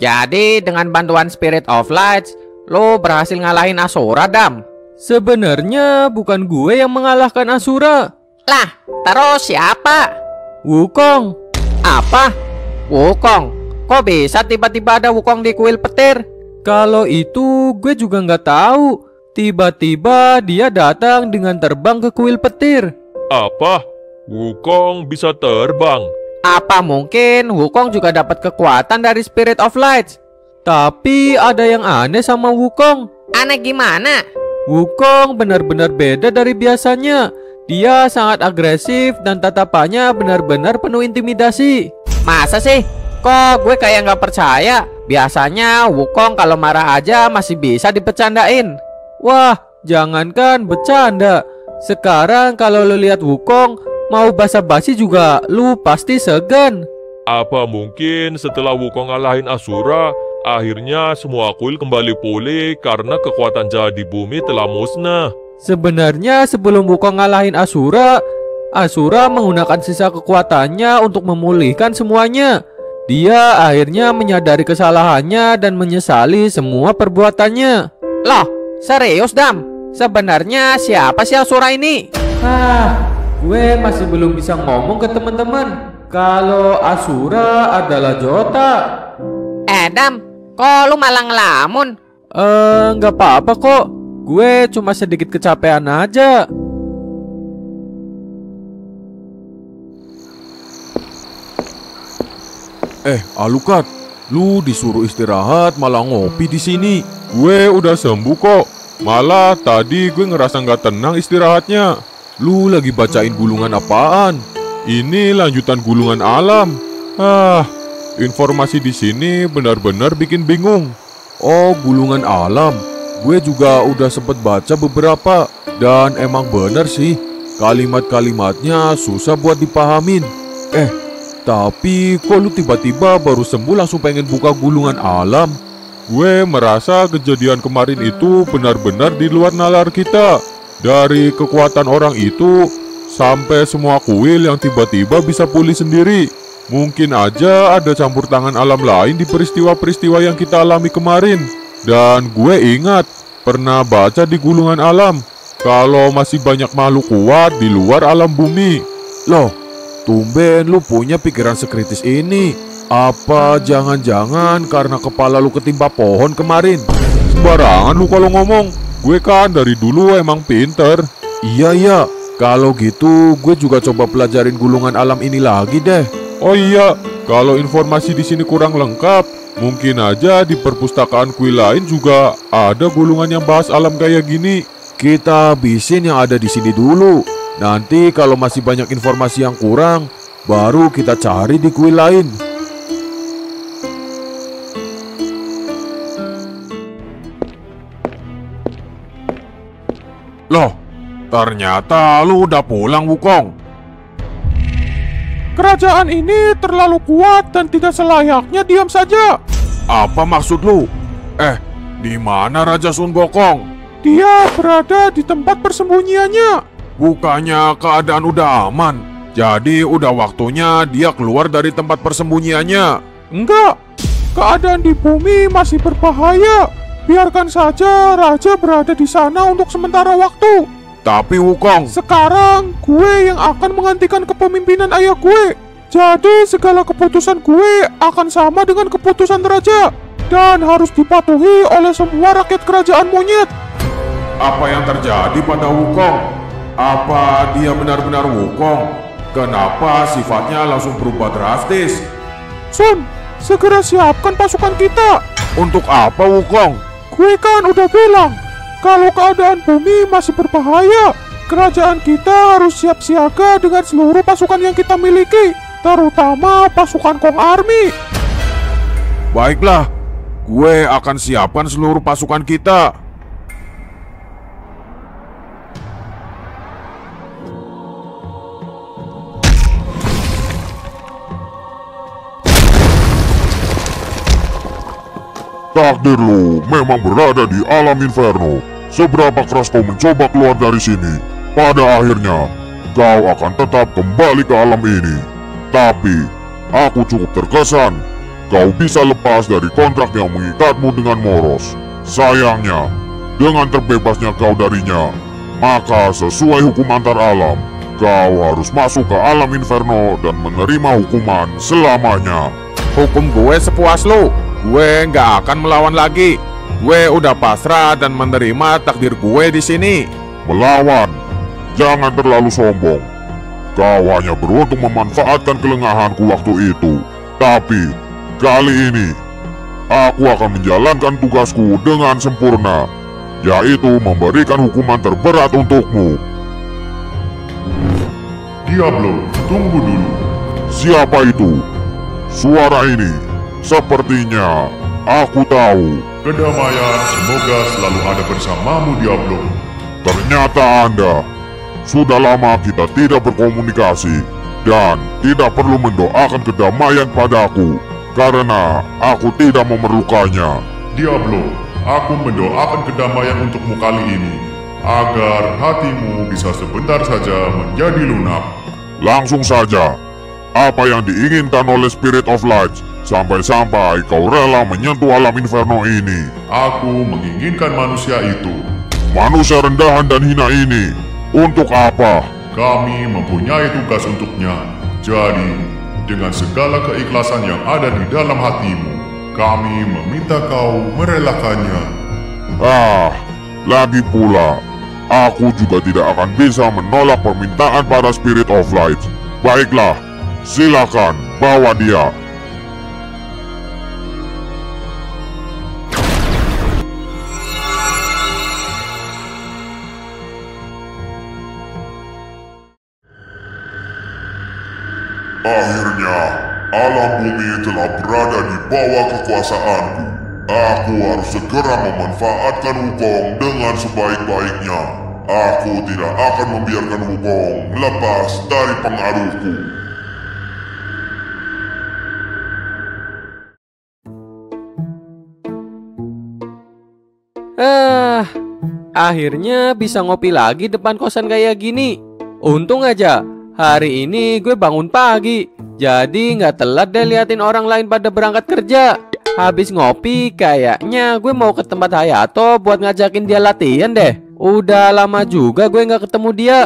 Jadi dengan bantuan Spirit of Light, lo berhasil ngalahin Asura, Dam? Sebenarnya bukan gue yang mengalahkan Asura. Lah, terus siapa? Wukong. Apa? Wukong? Kok bisa tiba-tiba ada Wukong di kuil petir? Kalau itu gue juga nggak tahu. Tiba-tiba dia datang dengan terbang ke kuil petir. Apa? Wukong bisa terbang? Apa mungkin Wukong juga dapat kekuatan dari Spirit of Light? Tapi ada yang aneh sama Wukong. Aneh gimana? Wukong benar-benar beda dari biasanya. Dia sangat agresif dan tatapannya benar-benar penuh intimidasi. Masa sih? Kok gue kayak nggak percaya? Biasanya Wukong kalau marah aja masih bisa dipecandain. Wah, jangankan bercanda. Sekarang kalau lu lihat Wukong, mau basa-basi juga lu pasti segan. Apa mungkin setelah Wukong ngalahin Asura, akhirnya semua kuil kembali pulih karena kekuatan jahat di bumi telah musnah? Sebenarnya sebelum Wukong ngalahin Asura, Asura menggunakan sisa kekuatannya untuk memulihkan semuanya. Dia akhirnya menyadari kesalahannya dan menyesali semua perbuatannya. Loh, serius, Dam? Sebenarnya siapa sih Asura ini? Gue masih belum bisa ngomong ke teman-teman kalau Asura adalah Jota. Dam, kok lu malah ngelamun? Nggak apa-apa kok. Gue cuma sedikit kecapean aja. Alucard, lu disuruh istirahat malah ngopi di sini. Gue udah sembuh kok. Malah tadi gue ngerasa nggak tenang istirahatnya. Lu lagi bacain gulungan apaan? Ini lanjutan gulungan alam. Informasi di sini benar-benar bikin bingung. Oh, gulungan alam. Gue juga udah sempet baca beberapa. Dan emang bener sih, kalimat-kalimatnya susah buat dipahamin. Tapi kok lu tiba-tiba baru sembuh langsung pengen buka gulungan alam? Gue merasa kejadian kemarin itu benar-benar di luar nalar kita. Dari kekuatan orang itu sampai semua kuil yang tiba-tiba bisa pulih sendiri. Mungkin aja ada campur tangan alam lain di peristiwa-peristiwa yang kita alami kemarin. Dan gue ingat pernah baca di gulungan alam kalau masih banyak makhluk kuat di luar alam bumi. Loh, tumben lu punya pikiran sekritis ini. Apa jangan-jangan karena kepala lu ketimpa pohon kemarin? Sembarangan lu kalau ngomong. Gue kan dari dulu emang pinter. Iya, kalau gitu gue juga coba pelajarin gulungan alam ini lagi deh. Oh iya, kalau informasi di sini kurang lengkap, mungkin aja di perpustakaan kuil lain juga ada gulungan yang bahas alam kayak gini. Kita habisin yang ada di sini dulu. Nanti kalau masih banyak informasi yang kurang, baru kita cari di kuil lain. Loh, ternyata lu udah pulang, Wukong. Kerajaan ini terlalu kuat dan tidak selayaknya diam saja. Apa maksud lu? Di mana Raja Sun Gokong? Dia berada di tempat persembunyiannya. Bukannya keadaan udah aman, jadi udah waktunya dia keluar dari tempat persembunyiannya. Enggak, keadaan di bumi masih berbahaya. Biarkan saja Raja berada di sana untuk sementara waktu. Tapi Wukong, sekarang gue yang akan menggantikan kepemimpinan ayah gue. Jadi segala keputusan gue akan sama dengan keputusan Raja dan harus dipatuhi oleh semua rakyat kerajaan monyet. Apa yang terjadi pada Wukong? Apa dia benar-benar Wukong? Kenapa sifatnya langsung berubah drastis? Sun, segera siapkan pasukan kita. Untuk apa Wukong? Gue kan udah bilang, kalau keadaan bumi masih berbahaya, kerajaan kita harus siap siaga dengan seluruh pasukan yang kita miliki, terutama pasukan Kong Army. Baiklah, gue akan siapkan seluruh pasukan kita. Takdir lu memang berada di alam inferno. Seberapa keras kau mencoba keluar dari sini, pada akhirnya kau akan tetap kembali ke alam ini. Tapi aku cukup terkesan kau bisa lepas dari kontrak yang mengikatmu dengan Moros. Sayangnya, dengan terbebasnya kau darinya, maka sesuai hukum antar alam, kau harus masuk ke alam Inferno dan menerima hukuman selamanya. Hukum gue sepuas lu. Gue nggak akan melawan lagi. Gue udah pasrah dan menerima takdir gue di sini. Melawan, jangan terlalu sombong. Kau hanya beruntung memanfaatkan kelengahanku waktu itu. Tapi, kali ini, aku akan menjalankan tugasku dengan sempurna, yaitu memberikan hukuman terberat untukmu. Diablo, tunggu dulu. Siapa itu? Suara ini, sepertinya aku tahu. Kedamaian semoga selalu ada bersamamu, Diablo. Ternyata Anda. Sudah lama kita tidak berkomunikasi dan tidak perlu mendoakan kedamaian padaku karena aku tidak memerlukannya. Diablo, aku mendoakan kedamaian untukmu kali ini agar hatimu bisa sebentar saja menjadi lunak. Langsung saja, apa yang diinginkan oleh Spirit of Light sampai-sampai kau rela menyentuh alam Inferno ini? Aku menginginkan manusia itu. Manusia rendahan dan hina ini, untuk apa? Kami mempunyai tugas untuknya. Jadi, dengan segala keikhlasan yang ada di dalam hatimu, kami meminta kau merelakannya. Lagi pula, aku juga tidak akan bisa menolak permintaan para Spirit of Light. Baiklah, silakan bawa dia. Akhirnya, alam bumi telah berada di bawah kekuasaanku. Aku harus segera memanfaatkan Wukong dengan sebaik-baiknya. Aku tidak akan membiarkan Wukong lepas dari pengaruhku. Akhirnya bisa ngopi lagi depan kosan kayak gini. Untung aja hari ini gue bangun pagi, jadi nggak telat deh liatin orang lain pada berangkat kerja. Habis ngopi, kayaknya gue mau ke tempat Hayato buat ngajakin dia latihan deh. Udah lama juga gue nggak ketemu dia.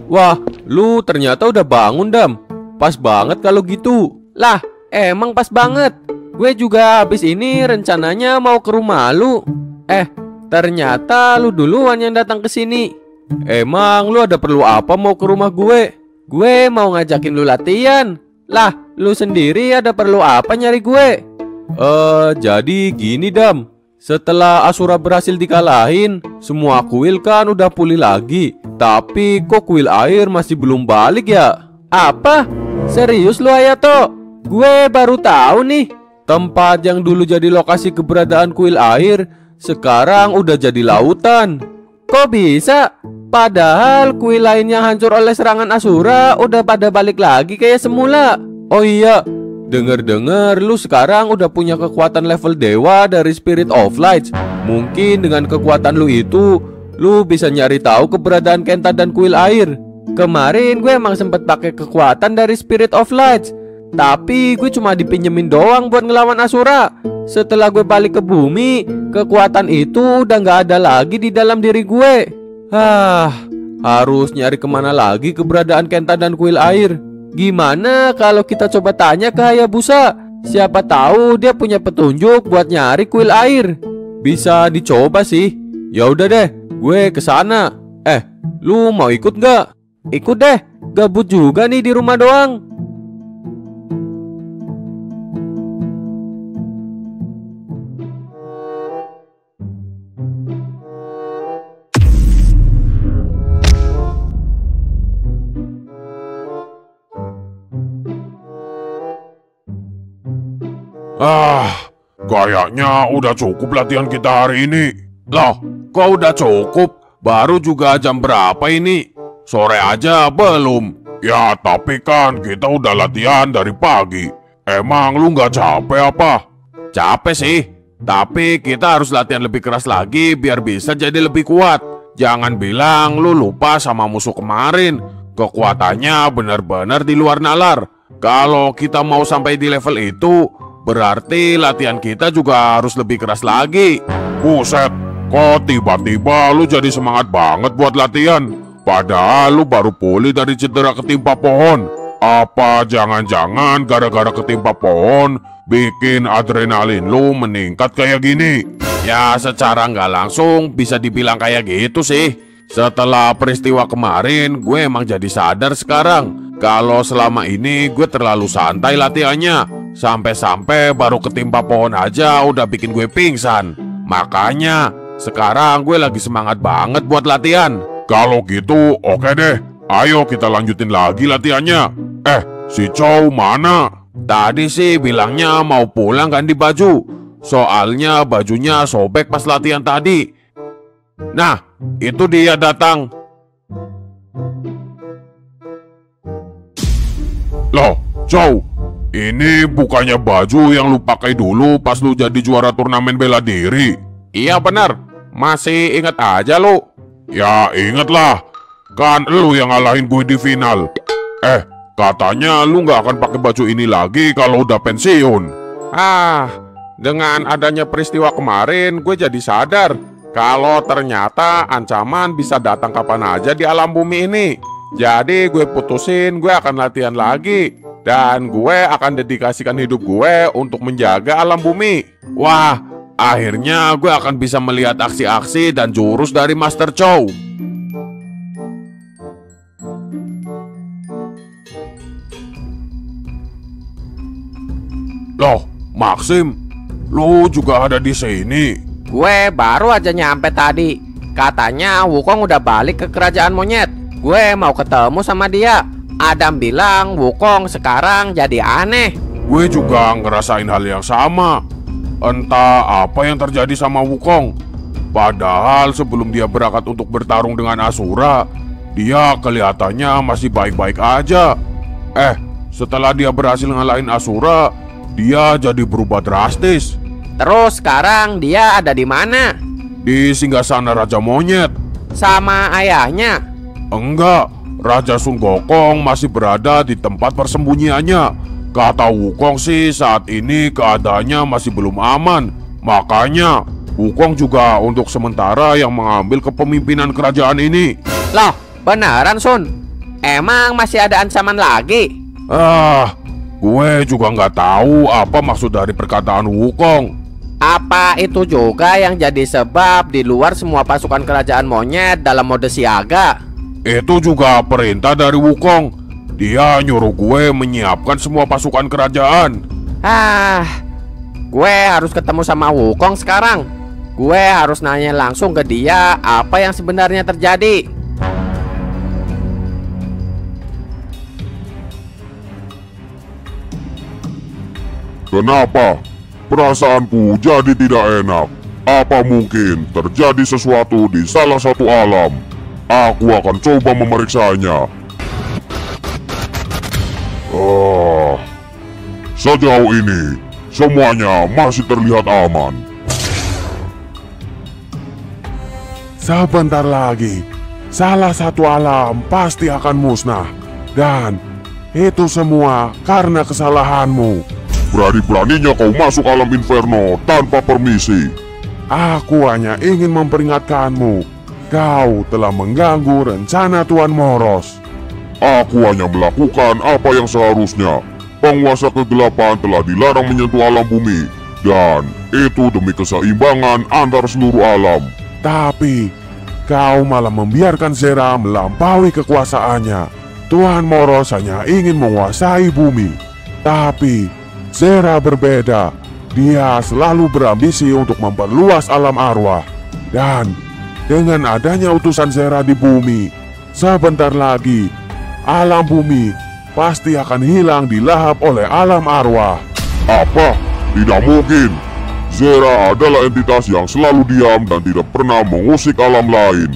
Wah, lu ternyata udah bangun, Dam. Pas banget kalau gitu. Lah, emang pas banget. Gue juga habis ini rencananya mau ke rumah lu. Ternyata lu duluan yang datang ke sini. Emang lu ada perlu apa mau ke rumah gue? Gue mau ngajakin lu latihan. Lah, lu sendiri ada perlu apa nyari gue? Jadi gini, Dam. Setelah Asura berhasil dikalahin, semua kuil kan udah pulih lagi. Tapi kok kuil air masih belum balik ya? Apa? Serius lu, Hayato? Gue baru tahu nih. Tempat yang dulu jadi lokasi keberadaan kuil air sekarang udah jadi lautan. Kok bisa? Padahal kuil lain yang hancur oleh serangan Asura udah pada balik lagi kayak semula. Oh iya, dengar-dengar lu sekarang udah punya kekuatan level dewa dari Spirit of Light. Mungkin dengan kekuatan lu itu, lu bisa nyari tahu keberadaan Kenta dan kuil air. Kemarin gue emang sempet pakai kekuatan dari Spirit of Light, tapi gue cuma dipinjemin doang buat ngelawan Asura. Setelah gue balik ke bumi, kekuatan itu udah gak ada lagi di dalam diri gue. Harus nyari kemana lagi keberadaan Kenta dan kuil air? Gimana kalau kita coba tanya ke Hayabusa? Siapa tahu dia punya petunjuk buat nyari kuil air. Bisa dicoba sih. Ya udah deh, gue kesana. Lu mau ikut gak? Ikut deh, gabut juga nih di rumah doang. Kayaknya udah cukup latihan kita hari ini. Loh, kok udah cukup? Baru juga jam berapa ini? Sore aja belum? Ya, tapi kan kita udah latihan dari pagi. Emang lu nggak capek apa? Capek sih, tapi kita harus latihan lebih keras lagi biar bisa jadi lebih kuat. Jangan bilang lu lupa sama musuh kemarin. Kekuatannya benar-benar di luar nalar. Kalau kita mau sampai di level itu, berarti latihan kita juga harus lebih keras lagi. Buset, kok tiba-tiba lu jadi semangat banget buat latihan? Padahal lu baru pulih dari cedera ketimpa pohon. Apa jangan-jangan gara-gara ketimpa pohon bikin adrenalin lu meningkat kayak gini? Ya secara nggak langsung bisa dibilang kayak gitu sih. Setelah peristiwa kemarin, gue emang jadi sadar sekarang kalau selama ini gue terlalu santai latihannya. Sampai-sampai baru ketimpa pohon aja udah bikin gue pingsan. Makanya sekarang gue lagi semangat banget buat latihan. Kalau gitu, oke deh. Ayo kita lanjutin lagi latihannya. Si Chow mana? Tadi sih bilangnya mau pulang ganti baju. Soalnya bajunya sobek pas latihan tadi. Nah, itu dia datang. Loh, Chow, ini bukannya baju yang lu pakai dulu pas lu jadi juara turnamen bela diri? Iya benar, masih ingat aja lu. Ya inget lah, kan lu yang ngalahin gue di final. Katanya lu gak akan pakai baju ini lagi kalau udah pensiun. Dengan adanya peristiwa kemarin, gue jadi sadar kalau ternyata ancaman bisa datang kapan aja di alam bumi ini. Jadi gue putusin gue akan latihan lagi. Dan gue akan dedikasikan hidup gue untuk menjaga alam bumi. Wah, akhirnya gue akan bisa melihat aksi-aksi dan jurus dari Master Chow. Loh, Maxim, lu juga ada di sini? Gue baru aja nyampe tadi. Katanya Wukong udah balik ke kerajaan monyet. Gue mau ketemu sama dia. Adam bilang Wukong sekarang jadi aneh. Gue juga ngerasain hal yang sama. Entah apa yang terjadi sama Wukong. Padahal sebelum dia berangkat untuk bertarung dengan Asura, dia kelihatannya masih baik-baik aja. Setelah dia berhasil ngalahin Asura, dia jadi berubah drastis. Terus sekarang dia ada di mana? Di singgasana Raja Monyet. Sama ayahnya? Enggak, Raja Sun Gokong masih berada di tempat persembunyiannya. Kata Wukong sih saat ini keadaannya masih belum aman. Makanya Wukong juga untuk sementara yang mengambil kepemimpinan kerajaan ini. Loh, beneran Sun? Emang masih ada ancaman lagi? Gue juga nggak tahu apa maksud dari perkataan Wukong. Apa itu juga yang jadi sebab di luar semua pasukan kerajaan monyet dalam mode siaga? Itu juga perintah dari Wukong. Dia nyuruh gue menyiapkan semua pasukan kerajaan. Gue harus ketemu sama Wukong sekarang. Gue harus nanya langsung ke dia apa yang sebenarnya terjadi. Kenapa? Perasaanku jadi tidak enak. Apa mungkin terjadi sesuatu di salah satu alam? Aku akan coba memeriksanya. Sejauh ini semuanya masih terlihat aman. Sebentar lagi, salah satu alam pasti akan musnah. Dan itu semua karena kesalahanmu. Berani-beraninya kau masuk alam inferno tanpa permisi. Aku hanya ingin memperingatkanmu. Kau telah mengganggu rencana Tuan Moros. Aku hanya melakukan apa yang seharusnya. Penguasa kegelapan telah dilarang menyentuh alam bumi. Dan itu demi keseimbangan antara seluruh alam. Tapi kau malah membiarkan Zera melampaui kekuasaannya. Tuan Moros hanya ingin menguasai bumi. Tapi Zera berbeda. Dia selalu berambisi untuk memperluas alam arwah. Dan dengan adanya utusan Zera di bumi, sebentar lagi alam bumi pasti akan hilang dilahap oleh alam arwah. Apa? Tidak mungkin. Zera adalah entitas yang selalu diam dan tidak pernah mengusik alam lain.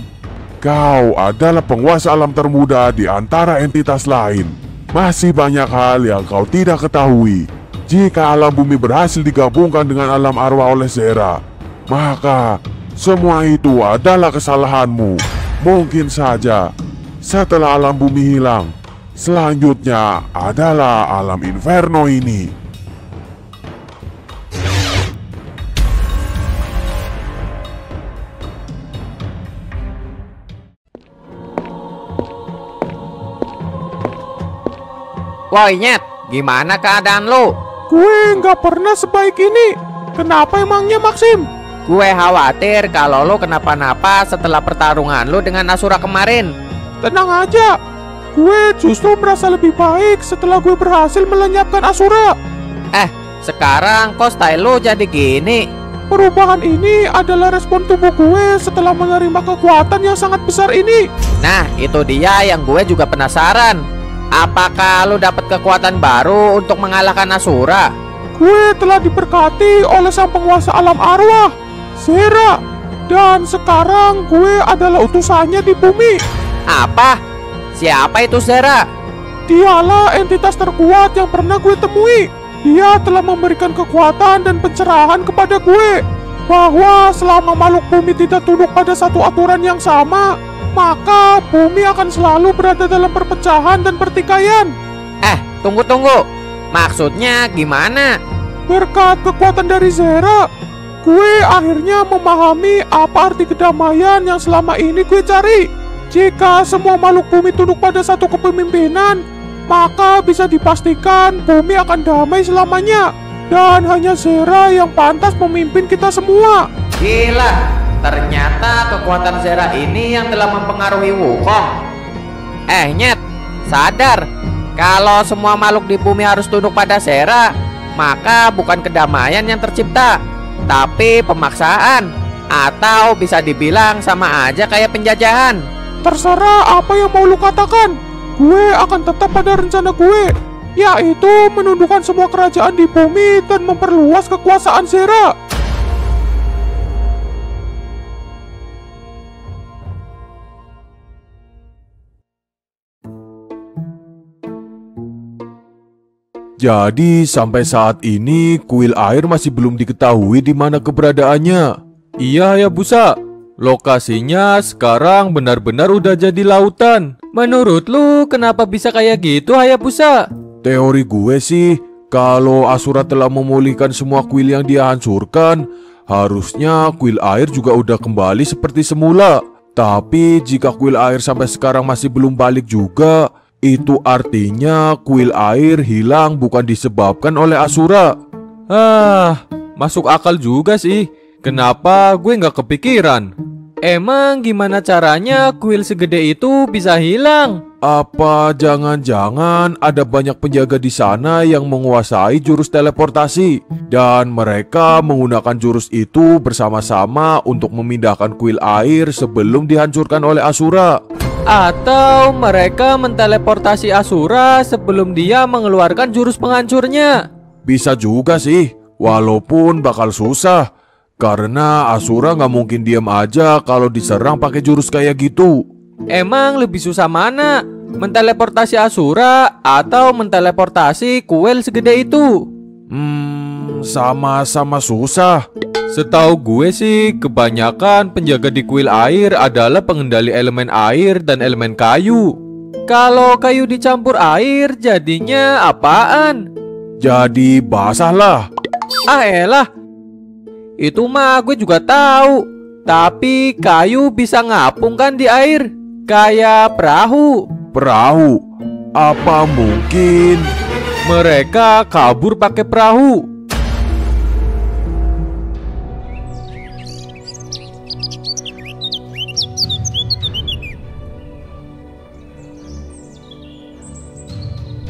Kau adalah penguasa alam termuda di antara entitas lain. Masih banyak hal yang kau tidak ketahui. Jika alam bumi berhasil digabungkan dengan alam arwah oleh Zera, maka semua itu adalah kesalahanmu. Mungkin saja setelah alam bumi hilang, Selanjutnya adalah alam inferno ini. Woi Nyet, gimana keadaan lu? Gue nggak pernah sebaik ini. Kenapa emangnya, Maxim? Gue khawatir kalau lu kenapa-napa setelah pertarungan lu dengan Asura kemarin. Tenang aja. Gue justru merasa lebih baik setelah gue berhasil melenyapkan Asura. Sekarang kok style lu jadi gini? Perubahan ini adalah respon tubuh gue setelah menerima kekuatan yang sangat besar ini. Nah, itu dia yang gue juga penasaran. Apakah lu dapat kekuatan baru untuk mengalahkan Asura? Gue telah diberkati oleh sang penguasa alam arwah, Zera. Dan sekarang gue adalah utusannya di bumi. Apa? Siapa itu Zera? Dialah entitas terkuat yang pernah gue temui. Dia telah memberikan kekuatan dan pencerahan kepada gue bahwa selama makhluk bumi tidak tunduk pada satu aturan yang sama, maka bumi akan selalu berada dalam perpecahan dan pertikaian. Tunggu. Maksudnya gimana? Berkat kekuatan dari Zera, gue akhirnya memahami apa arti kedamaian yang selama ini gue cari. Jika semua makhluk bumi tunduk pada satu kepemimpinan, maka bisa dipastikan bumi akan damai selamanya. Dan hanya Zera yang pantas memimpin kita semua. Gila, ternyata kekuatan Zera ini yang telah mempengaruhi Wukong. Nyet, sadar kalau semua makhluk di bumi harus tunduk pada Zera, maka bukan kedamaian yang tercipta, tapi pemaksaan. Atau bisa dibilang sama aja kayak penjajahan. Terserah apa yang mau lu katakan, gue akan tetap pada rencana gue, yaitu menundukkan semua kerajaan di bumi dan memperluas kekuasaan Zera. Jadi sampai saat ini kuil air masih belum diketahui di mana keberadaannya. Iya Hayabusa, lokasinya sekarang benar-benar udah jadi lautan. Menurut lu kenapa bisa kayak gitu Hayabusa? Teori gue sih, kalau Asura telah memulihkan semua kuil yang dia hancurkan, harusnya kuil air juga udah kembali seperti semula. Tapi jika kuil air sampai sekarang masih belum balik juga, itu artinya kuil air hilang bukan disebabkan oleh Asura. Masuk akal juga sih. Kenapa gue nggak kepikiran? Emang gimana caranya kuil segede itu bisa hilang? Apa jangan-jangan ada banyak penjaga di sana yang menguasai jurus teleportasi dan mereka menggunakan jurus itu bersama-sama untuk memindahkan kuil air sebelum dihancurkan oleh Asura? Atau mereka menteleportasi Asura sebelum dia mengeluarkan jurus penghancurnya? Bisa juga sih, walaupun bakal susah karena Asura nggak mungkin diam aja kalau diserang pakai jurus kayak gitu. Emang lebih susah mana? Menteleportasi Asura atau menteleportasi kuil segede itu? Sama-sama susah. Setahu gue sih, kebanyakan penjaga di kuil air adalah pengendali elemen air dan elemen kayu. Kalau kayu dicampur air, jadinya apaan? Jadi basah lah. Elah, itu mah gue juga tahu. Tapi kayu bisa ngapung kan di air, kayak perahu. Perahu? Apa mungkin mereka kabur pakai perahu?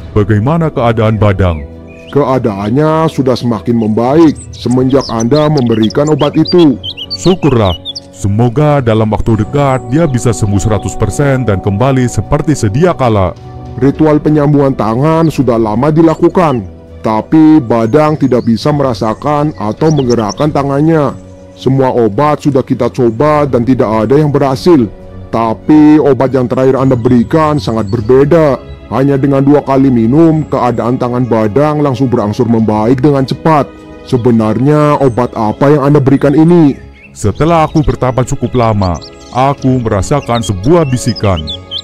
Bagaimana keadaan Badang? Keadaannya sudah semakin membaik semenjak Anda memberikan obat itu. Syukurlah. Semoga dalam waktu dekat dia bisa sembuh 100% dan kembali seperti sedia kala. Ritual penyambungan tangan sudah lama dilakukan, tapi Badang tidak bisa merasakan atau menggerakkan tangannya. Semua obat sudah kita coba dan tidak ada yang berhasil. Tapi obat yang terakhir Anda berikan sangat berbeda. Hanya dengan 2 kali minum, keadaan tangan Badang langsung berangsur membaik dengan cepat. Sebenarnya obat apa yang Anda berikan ini? Setelah aku bertapa cukup lama, aku merasakan sebuah bisikan.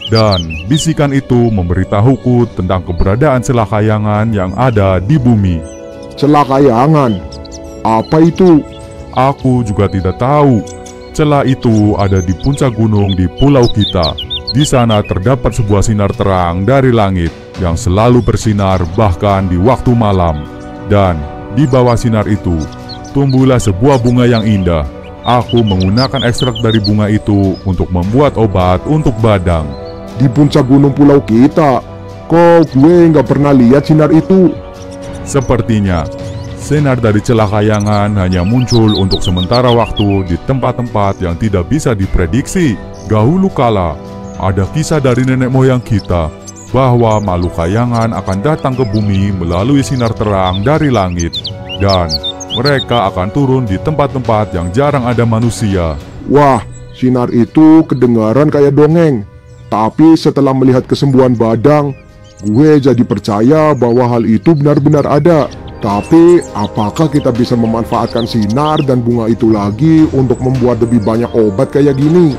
Dan bisikan itu memberitahuku tentang keberadaan celah kayangan yang ada di bumi. Celah kayangan? Apa itu? Aku juga tidak tahu. Celah itu ada di puncak gunung di pulau kita. Di sana terdapat sebuah sinar terang dari langit yang selalu bersinar bahkan di waktu malam. Dan di bawah sinar itu tumbuhlah sebuah bunga yang indah. Aku menggunakan ekstrak dari bunga itu untuk membuat obat untuk badang. Di puncak gunung pulau kita? Kok gue nggak pernah lihat sinar itu? Sepertinya sinar dari celah kayangan hanya muncul untuk sementara waktu di tempat-tempat yang tidak bisa diprediksi. Dahulu kala, ada kisah dari nenek moyang kita bahwa makhluk kayangan akan datang ke bumi melalui sinar terang dari langit. Dan mereka akan turun di tempat-tempat yang jarang ada manusia. Wah, sinar itu kedengaran kayak dongeng. Tapi setelah melihat kesembuhan badang, gue jadi percaya bahwa hal itu benar-benar ada. Tapi, apakah kita bisa memanfaatkan sinar dan bunga itu lagi untuk membuat lebih banyak obat kayak gini?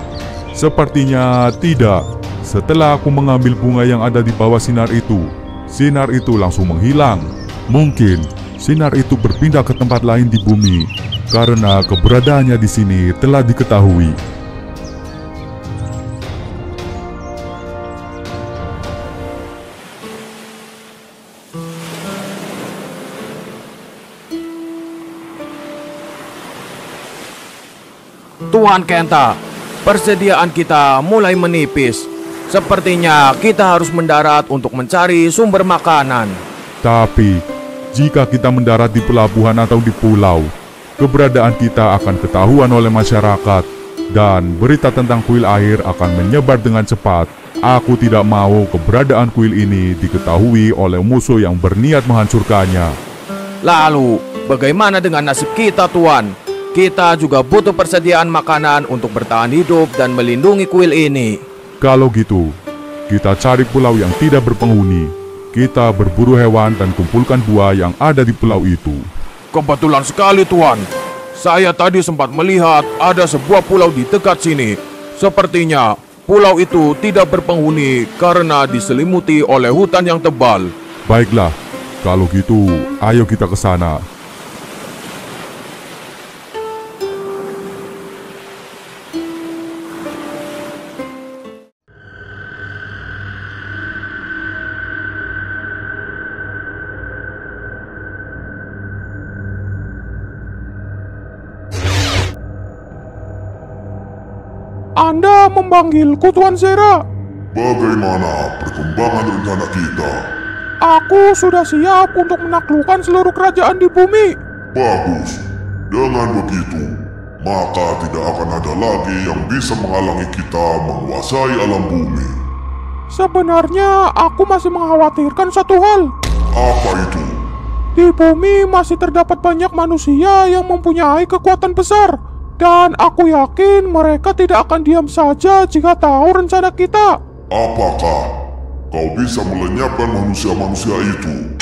Sepertinya tidak. Setelah aku mengambil bunga yang ada di bawah sinar itu langsung menghilang. Mungkin sinar itu berpindah ke tempat lain di bumi karena keberadaannya di sini telah diketahui. Tuan Kenta, persediaan kita mulai menipis. Sepertinya kita harus mendarat untuk mencari sumber makanan. Tapi, jika kita mendarat di pelabuhan atau di pulau, keberadaan kita akan ketahuan oleh masyarakat dan berita tentang kuil air akan menyebar dengan cepat. Aku tidak mau keberadaan kuil ini diketahui oleh musuh yang berniat menghancurkannya. Lalu, bagaimana dengan nasib kita, Tuan? Kita juga butuh persediaan makanan untuk bertahan hidup dan melindungi kuil ini. Kalau gitu, kita cari pulau yang tidak berpenghuni. Kita berburu hewan dan kumpulkan buah yang ada di pulau itu. Kebetulan sekali, Tuan. Saya tadi sempat melihat ada sebuah pulau di dekat sini. Sepertinya pulau itu tidak berpenghuni karena diselimuti oleh hutan yang tebal. Baiklah, kalau gitu, ayo kita ke sana. Anda memanggilku, Tuan Zera? Bagaimana perkembangan rencana kita? Aku sudah siap untuk menaklukkan seluruh kerajaan di bumi. Bagus. Dengan begitu, maka tidak akan ada lagi yang bisa menghalangi kita menguasai alam bumi. Sebenarnya aku masih mengkhawatirkan satu hal. Apa itu? Di bumi masih terdapat banyak manusia yang mempunyai kekuatan besar. Dan aku yakin mereka tidak akan diam saja jika tahu rencana kita. Apakah kau bisa melenyapkan manusia-manusia itu?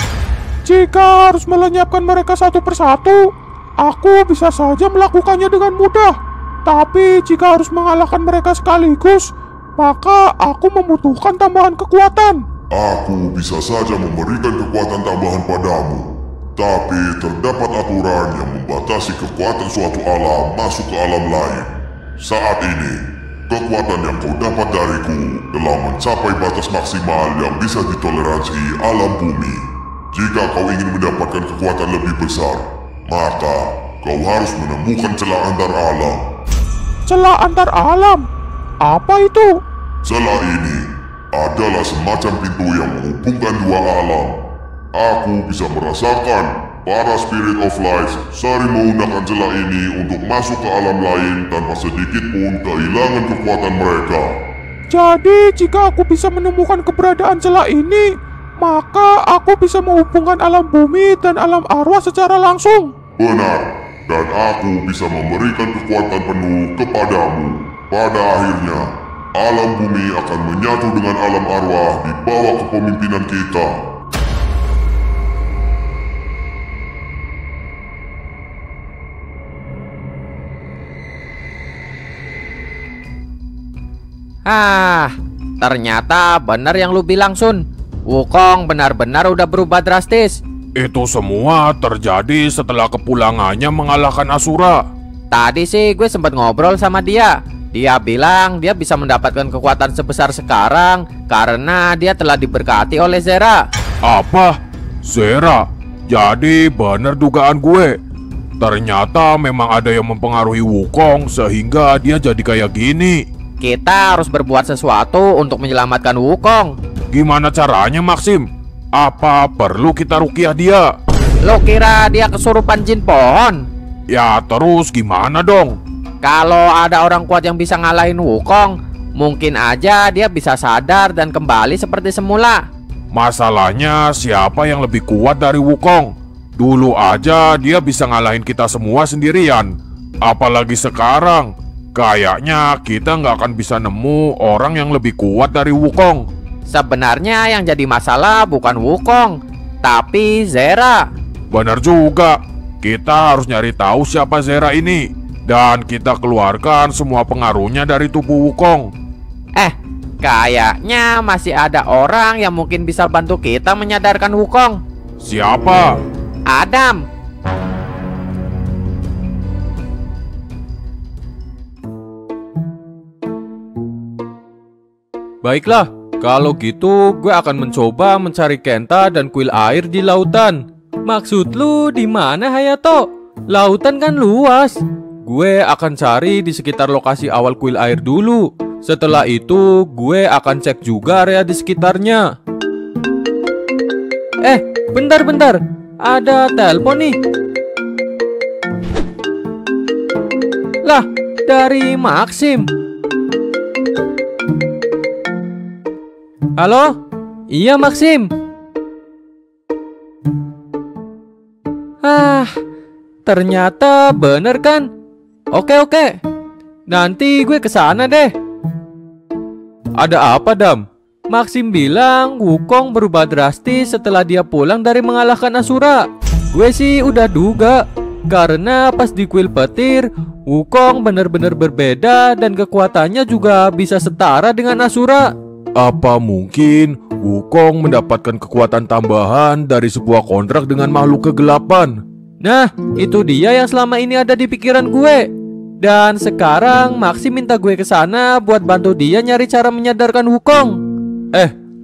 Jika harus melenyapkan mereka satu persatu, aku bisa saja melakukannya dengan mudah. Tapi jika harus mengalahkan mereka sekaligus, maka aku membutuhkan tambahan kekuatan. Aku bisa saja memberikan kekuatan tambahan padamu. Tapi terdapat aturan yang membatasi kekuatan suatu alam masuk ke alam lain. Saat ini, kekuatan yang kau dapat dariku telah mencapai batas maksimal yang bisa ditoleransi alam bumi. Jika kau ingin mendapatkan kekuatan lebih besar, maka kau harus menemukan celah antar alam. Celah antar alam? Apa itu? Celah ini adalah semacam pintu yang menghubungkan dua alam. Aku bisa merasakan para Spirit of Light sering menggunakan celah ini untuk masuk ke alam lain tanpa sedikit pun kehilangan kekuatan mereka. Jadi jika aku bisa menemukan keberadaan celah ini, maka aku bisa menghubungkan alam bumi dan alam arwah secara langsung. Benar, dan aku bisa memberikan kekuatan penuh kepadamu. Pada akhirnya, alam bumi akan menyatu dengan alam arwah di bawah kepemimpinan kita. Ternyata benar yang lu bilang, Sun. Wukong benar-benar udah berubah drastis. Itu semua terjadi setelah kepulangannya mengalahkan Asura. Tadi sih gue sempat ngobrol sama dia. Dia bilang dia bisa mendapatkan kekuatan sebesar sekarang karena dia telah diberkati oleh Zera. Apa? Zera? Jadi benar dugaan gue. Ternyata memang ada yang mempengaruhi Wukong sehingga dia jadi kayak gini. Kita harus berbuat sesuatu untuk menyelamatkan Wukong. Gimana caranya, Maxim? Apa perlu kita rukiah dia? Lo kira dia kesurupan jin pohon? Ya terus gimana dong? Kalau ada orang kuat yang bisa ngalahin Wukong, mungkin aja dia bisa sadar dan kembali seperti semula. Masalahnya siapa yang lebih kuat dari Wukong? Dulu aja dia bisa ngalahin kita semua sendirian. Apalagi sekarang, kayaknya kita nggak akan bisa nemu orang yang lebih kuat dari Wukong. Sebenarnya yang jadi masalah bukan Wukong, tapi Zera. Benar juga, kita harus nyari tahu siapa Zera ini. Dan kita keluarkan semua pengaruhnya dari tubuh Wukong. Kayaknya masih ada orang yang mungkin bisa bantu kita menyadarkan Wukong. Siapa? Adam. Baiklah, kalau gitu gue akan mencoba mencari Kenta dan kuil air di lautan. Maksud lu di mana, Hayato? Lautan kan luas. Gue akan cari di sekitar lokasi awal kuil air dulu. Setelah itu, gue akan cek juga area di sekitarnya. Bentar. Ada telepon nih. Lah, dari Maxim. Halo? Iya, Maxim. Ternyata bener kan? Oke. Nanti gue kesana deh. Ada apa, Dam? Maxim bilang Wukong berubah drastis setelah dia pulang dari mengalahkan Asura. Gue sih udah duga, karena pas di kuil petir, Wukong benar-benar berbeda dan kekuatannya juga bisa setara dengan Asura. Apa mungkin Wukong mendapatkan kekuatan tambahan dari sebuah kontrak dengan makhluk kegelapan? Nah, itu dia yang selama ini ada di pikiran gue. Dan sekarang Maxim minta gue ke sana buat bantu dia nyari cara menyadarkan Wukong.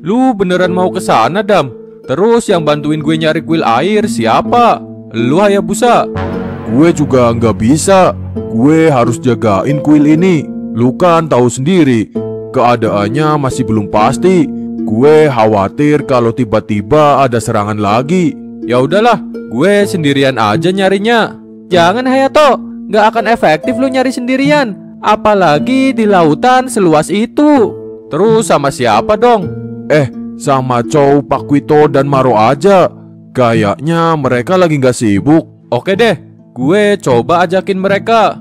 Lu beneran mau ke sana, Dam? Terus yang bantuin gue nyari kuil air siapa? Lu, Hayabusa? Gue juga nggak bisa. Gue harus jagain kuil ini. Lu kan tahu sendiri, keadaannya masih belum pasti. Gue khawatir kalau tiba-tiba ada serangan lagi. Ya udahlah, gue sendirian aja nyarinya. Jangan, Hayato, nggak akan efektif lu nyari sendirian. Apalagi di lautan seluas itu. Terus sama siapa dong? Sama Chow, Pakwito, dan Maro aja. Kayaknya mereka lagi nggak sibuk. Oke deh, gue coba ajakin mereka.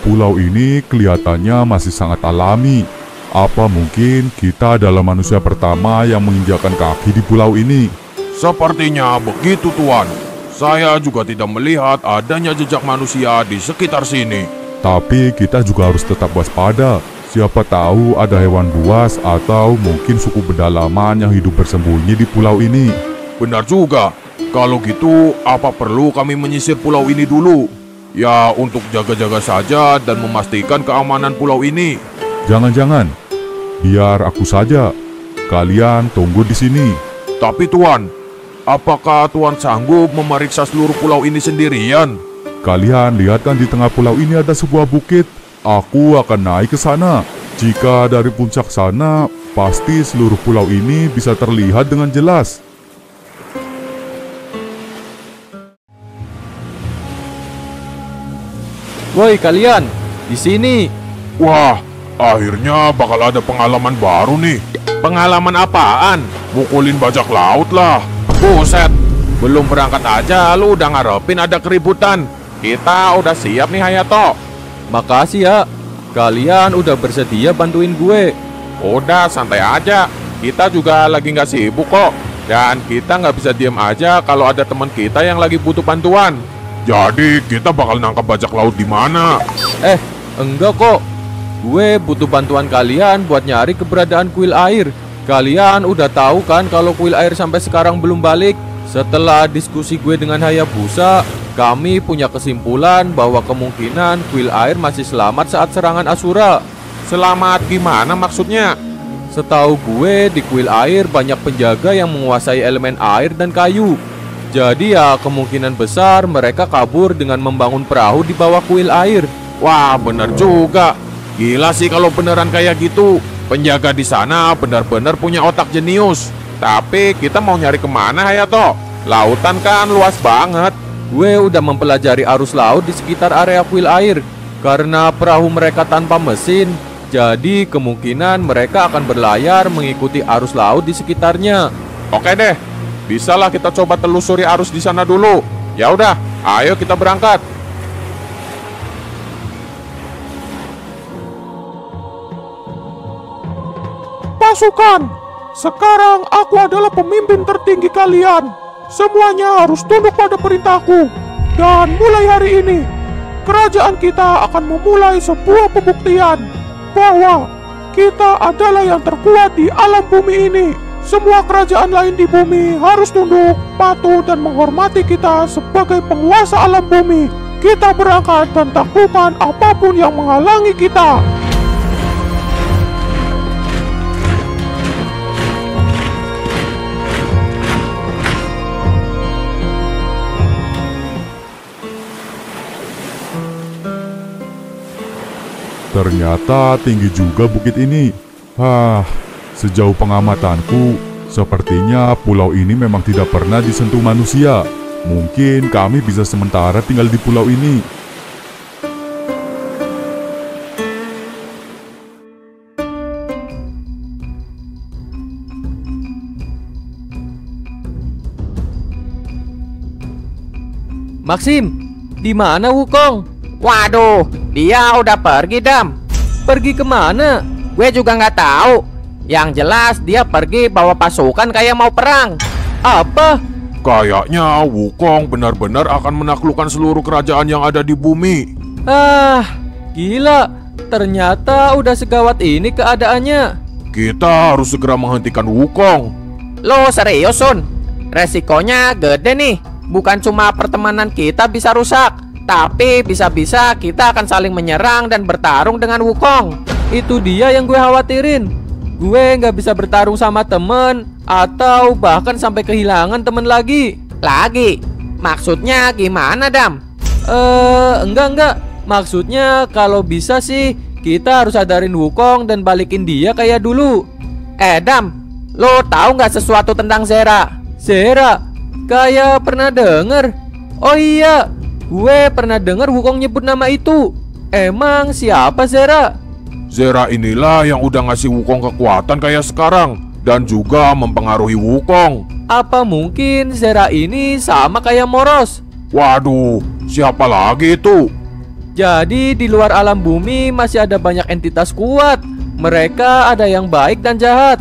Pulau ini kelihatannya masih sangat alami. Apa mungkin kita adalah manusia pertama yang menginjakkan kaki di pulau ini? Sepertinya begitu, Tuan. Saya juga tidak melihat adanya jejak manusia di sekitar sini. Tapi kita juga harus tetap waspada. Siapa tahu ada hewan buas atau mungkin suku pedalaman yang hidup bersembunyi di pulau ini. Benar juga. Kalau gitu, apa perlu kami menyisir pulau ini dulu? Ya, untuk jaga-jaga saja dan memastikan keamanan pulau ini. Jangan-jangan, biar aku saja. Kalian tunggu di sini. Tapi Tuan, apakah Tuan sanggup memeriksa seluruh pulau ini sendirian? Kalian lihat kan di tengah pulau ini ada sebuah bukit. Aku akan naik ke sana. Jika dari puncak sana, pasti seluruh pulau ini bisa terlihat dengan jelas. Woi kalian, di sini. Wah, akhirnya bakal ada pengalaman baru nih. Pengalaman apaan? Mukulin bajak laut lah. Buset, belum berangkat aja lu udah ngarepin ada keributan. Kita udah siap nih, Hayato. Makasih ya, kalian udah bersedia bantuin gue. Udah santai aja, kita juga lagi nggak sibuk kok. Dan kita nggak bisa diem aja kalau ada teman kita yang lagi butuh bantuan. Jadi kita bakal nangkap bajak laut di mana? Enggak kok. Gue butuh bantuan kalian buat nyari keberadaan kuil air. Kalian udah tahu kan kalau kuil air sampai sekarang belum balik? Setelah diskusi gue dengan Hayabusa, kami punya kesimpulan bahwa kemungkinan kuil air masih selamat saat serangan Asura. Selamat gimana maksudnya? Setahu gue di kuil air banyak penjaga yang menguasai elemen air dan kayu. Jadi ya kemungkinan besar mereka kabur dengan membangun perahu di bawah kuil air. Wah, bener juga. Gila sih kalau beneran kayak gitu. Penjaga di sana benar-benar punya otak jenius. Tapi kita mau nyari kemana, Hayato? Lautan kan luas banget. Gue udah mempelajari arus laut di sekitar area kuil air. Karena perahu mereka tanpa mesin, jadi kemungkinan mereka akan berlayar mengikuti arus laut di sekitarnya. Oke deh, bisalah kita coba telusuri arus di sana dulu. Ya udah, ayo kita berangkat. Pasukan, sekarang aku adalah pemimpin tertinggi kalian. Semuanya harus tunduk pada perintahku. Dan mulai hari ini, kerajaan kita akan memulai sebuah pembuktian bahwa kita adalah yang terkuat di alam bumi ini. Semua kerajaan lain di bumi harus tunduk, patuh, dan menghormati kita sebagai penguasa alam bumi. Kita berangkat dan taklukkan apapun yang menghalangi kita. Ternyata tinggi juga bukit ini. Sejauh pengamatanku, sepertinya pulau ini memang tidak pernah disentuh manusia. Mungkin kami bisa sementara tinggal di pulau ini. Maxim, di mana Wukong? Waduh, dia udah pergi, Dam. Pergi kemana? Gue juga nggak tahu. Yang jelas dia pergi bawa pasukan kayak mau perang. Apa? Kayaknya Wukong benar-benar akan menaklukkan seluruh kerajaan yang ada di bumi. Gila. Ternyata udah segawat ini keadaannya. Kita harus segera menghentikan Wukong. Lo serius, Sun? Resikonya gede nih. Bukan cuma pertemanan kita bisa rusak, tapi bisa-bisa kita akan saling menyerang dan bertarung dengan Wukong. Itu dia yang gue khawatirin. Gue nggak bisa bertarung sama temen, atau bahkan sampai kehilangan temen lagi. Maksudnya gimana, Dam? Enggak. Maksudnya kalau bisa sih kita harus hadarin Wukong dan balikin dia kayak dulu. Dam, lo tahu nggak sesuatu tentang Zera? Zera? Kayak pernah denger. Oh iya, gue pernah denger Wukong nyebut nama itu. Emang siapa Zera? Zera inilah yang udah ngasih Wukong kekuatan kayak sekarang, dan juga mempengaruhi Wukong. Apa mungkin Zera ini sama kayak Moros? Waduh, siapa lagi itu? Jadi di luar alam bumi masih ada banyak entitas kuat. Mereka ada yang baik dan jahat.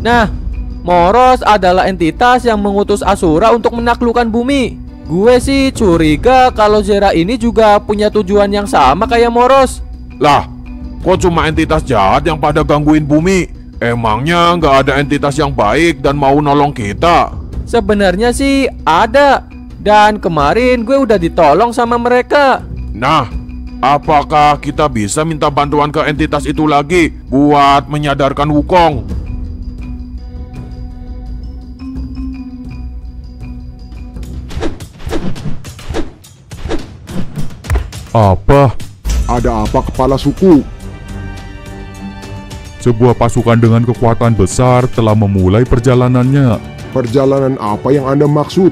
Nah, Moros adalah entitas yang mengutus Asura untuk menaklukkan bumi. Gue sih curiga kalau Zera ini juga punya tujuan yang sama kayak Moros. Lah, kok cuma entitas jahat yang pada gangguin bumi? Emangnya nggak ada entitas yang baik dan mau nolong kita? Sebenarnya sih ada. Dan kemarin gue udah ditolong sama mereka. Nah, apakah kita bisa minta bantuan ke entitas itu lagi buat menyadarkan Wukong? Apa? Ada apa kepala suku? Sebuah pasukan dengan kekuatan besar telah memulai perjalanannya. Perjalanan apa yang Anda maksud?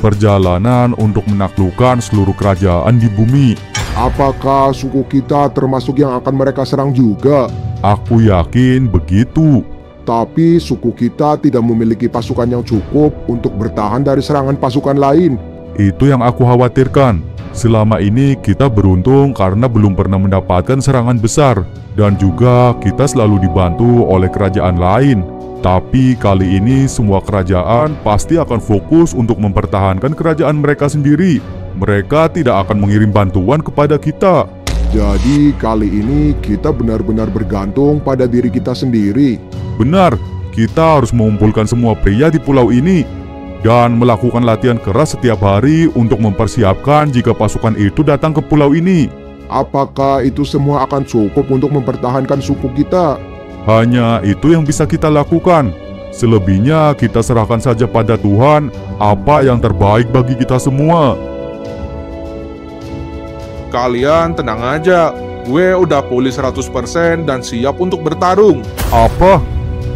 Perjalanan untuk menaklukkan seluruh kerajaan di bumi. Apakah suku kita termasuk yang akan mereka serang juga? Aku yakin begitu. Tapi suku kita tidak memiliki pasukan yang cukup untuk bertahan dari serangan pasukan lain. Itu yang aku khawatirkan. Selama ini kita beruntung karena belum pernah mendapatkan serangan besar, dan juga kita selalu dibantu oleh kerajaan lain. Tapi kali ini semua kerajaan pasti akan fokus untuk mempertahankan kerajaan mereka sendiri. mereka tidak akan mengirim bantuan kepada kita. Jadi kali ini kita benar-benar bergantung pada diri kita sendiri. Benar, kita harus mengumpulkan semua pria di pulau ini dan melakukan latihan keras setiap hari untuk mempersiapkan jika pasukan itu datang ke pulau ini. Apakah itu semua akan cukup untuk mempertahankan suku kita? Hanya itu yang bisa kita lakukan. Selebihnya kita serahkan saja pada Tuhan apa yang terbaik bagi kita semua. Kalian tenang aja, gue udah pulih 100% dan siap untuk bertarung. Apa?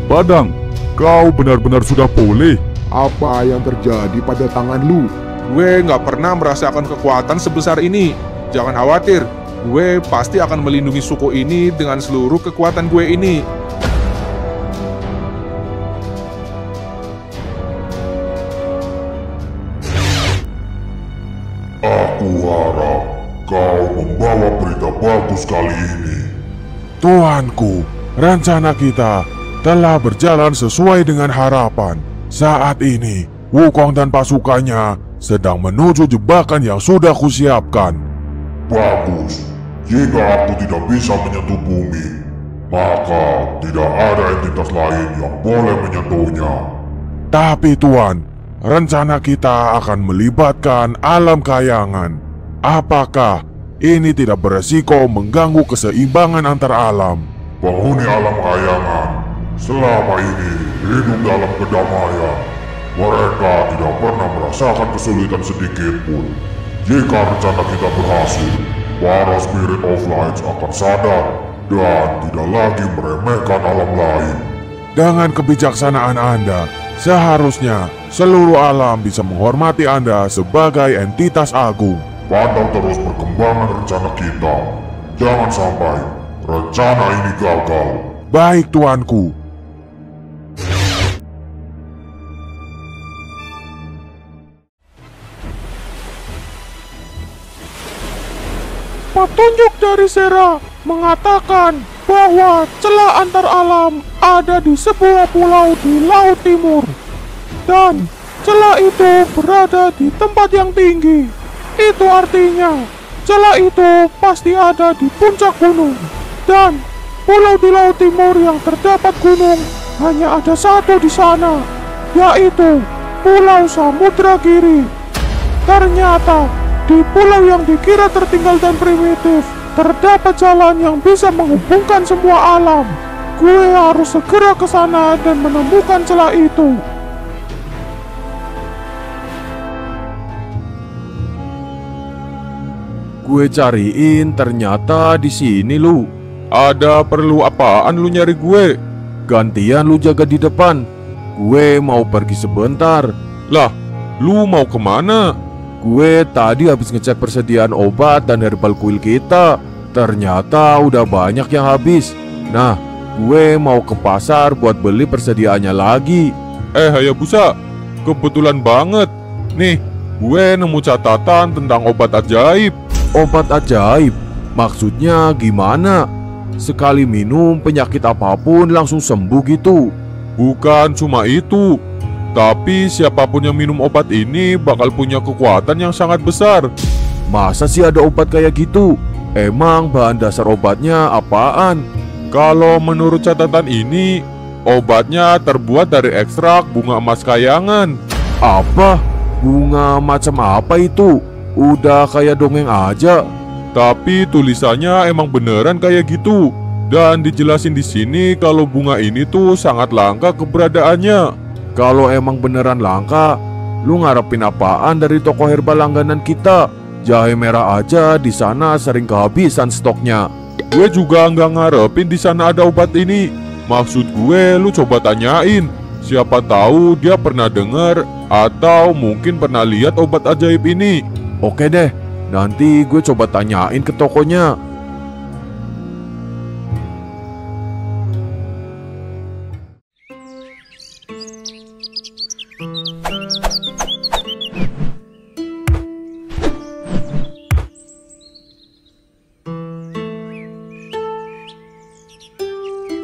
Badang, kau benar-benar sudah pulih? Apa yang terjadi pada tangan lu? Gue nggak pernah merasakan kekuatan sebesar ini. Jangan khawatir, gue pasti akan melindungi suku ini dengan seluruh kekuatan gue ini. Aku harap kau membawa berita bagus kali ini. Tuanku, rencana kita telah berjalan sesuai dengan harapan. Saat ini, Wukong dan pasukannya sedang menuju jebakan yang sudah kusiapkan. Bagus. Jika aku tidak bisa menyentuh bumi, maka tidak ada entitas lain yang boleh menyentuhnya. Tapi Tuan, rencana kita akan melibatkan alam kayangan. Apakah ini tidak beresiko mengganggu keseimbangan antar alam? Penghuni alam kayangan selama ini hidup dalam kedamaian. Mereka tidak pernah merasakan kesulitan sedikit pun. Jika rencana kita berhasil, para Spirit of Light akan sadar dan tidak lagi meremehkan alam lain. Dengan kebijaksanaan Anda, seharusnya seluruh alam bisa menghormati Anda sebagai entitas agung. Pantau terus perkembangan rencana kita. Jangan sampai rencana ini gagal. Baik, Tuanku. Petunjuk dari Sera mengatakan bahwa celah antar alam ada di sebuah pulau di Laut Timur. Dan celah itu berada di tempat yang tinggi. Itu artinya celah itu pasti ada di puncak gunung. Dan pulau di Laut Timur yang terdapat gunung hanya ada satu di sana, yaitu Pulau Samudragiri. Ternyata di pulau yang dikira tertinggal dan primitif, terdapat jalan yang bisa menghubungkan semua alam. Gue harus segera ke sana dan menemukan celah itu. Gue cariin, ternyata di sini lu. Ada perlu apaan lu nyari gue? Gantian lu jaga di depan. Gue mau pergi sebentar. Lah, lu mau kemana? Gue tadi habis ngecek persediaan obat dan herbal kuil kita. Ternyata udah banyak yang habis. Nah, gue mau ke pasar buat beli persediaannya lagi. Hayabusa, kebetulan banget. Nih, gue nemu catatan tentang obat ajaib. Obat ajaib? Maksudnya gimana? Sekali minum penyakit apapun langsung sembuh gitu? Bukan cuma itu, tapi siapapun yang minum obat ini bakal punya kekuatan yang sangat besar. Masa sih ada obat kayak gitu? Emang bahan dasar obatnya apaan? Kalau menurut catatan ini, obatnya terbuat dari ekstrak bunga emas kayangan. Apa? Bunga macam apa itu? Udah kayak dongeng aja. Tapi tulisannya emang beneran kayak gitu. Dan dijelasin di sini kalau bunga ini tuh sangat langka keberadaannya. Kalau emang beneran langka, lu ngarepin apaan dari toko herbal langganan kita? Jahe merah aja di sana sering kehabisan stoknya. Gue juga nggak ngarepin di sana ada obat ini. Maksud gue, lu coba tanyain. Siapa tahu dia pernah dengar atau mungkin pernah lihat obat ajaib ini. Oke deh, nanti gue coba tanyain ke tokonya.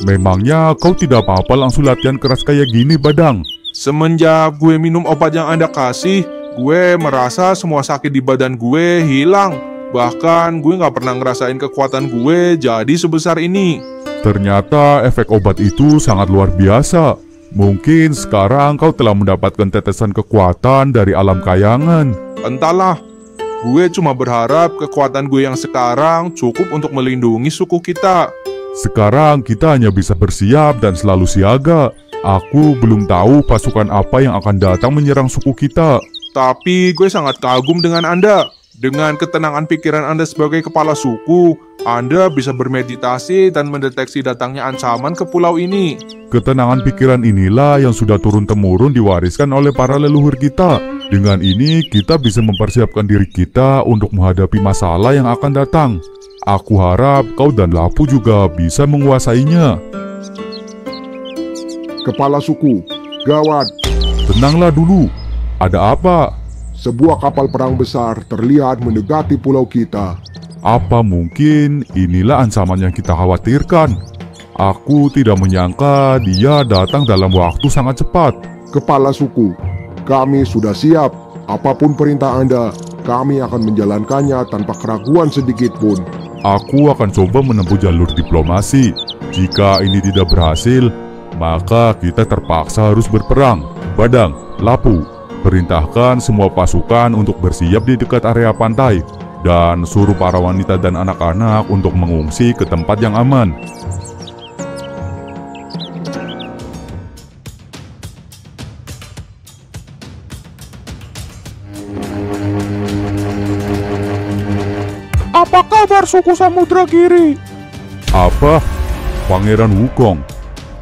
Memangnya kau tidak apa-apa langsung latihan keras kayak gini, Badang? Semenjak gue minum obat yang Anda kasih, Gue merasa semua sakit di badan gue hilang. Bahkan gue gak pernah ngerasain kekuatan gue jadi sebesar ini. Ternyata efek obat itu sangat luar biasa. Mungkin sekarang kau telah mendapatkan tetesan kekuatan dari alam kayangan. Entahlah, gue cuma berharap kekuatan gue yang sekarang cukup untuk melindungi suku kita. Sekarang kita hanya bisa bersiap dan selalu siaga. Aku belum tahu pasukan apa yang akan datang menyerang suku kita. Tapi gue sangat kagum dengan Anda. Dengan ketenangan pikiran Anda sebagai kepala suku, Anda bisa bermeditasi dan mendeteksi datangnya ancaman ke pulau ini. Ketenangan pikiran inilah yang sudah turun-temurun diwariskan oleh para leluhur kita. Dengan ini, kita bisa mempersiapkan diri kita untuk menghadapi masalah yang akan datang. Aku harap kau dan Lapu juga bisa menguasainya. Kepala suku, gawat. Tenanglah dulu. Ada apa? Sebuah kapal perang besar terlihat mendekati pulau kita. Apa mungkin inilah ancaman yang kita khawatirkan? Aku tidak menyangka dia datang dalam waktu sangat cepat. Kepala suku, kami sudah siap. Apapun perintah Anda, kami akan menjalankannya tanpa keraguan sedikit pun. Aku akan coba menempuh jalur diplomasi. Jika ini tidak berhasil, maka kita terpaksa harus berperang. Badang, Lapu, perintahkan semua pasukan untuk bersiap di dekat area pantai. Dan suruh para wanita dan anak-anak untuk mengungsi ke tempat yang aman. Apa kabar suku Samudra Giri? Apa? Pangeran Wukong?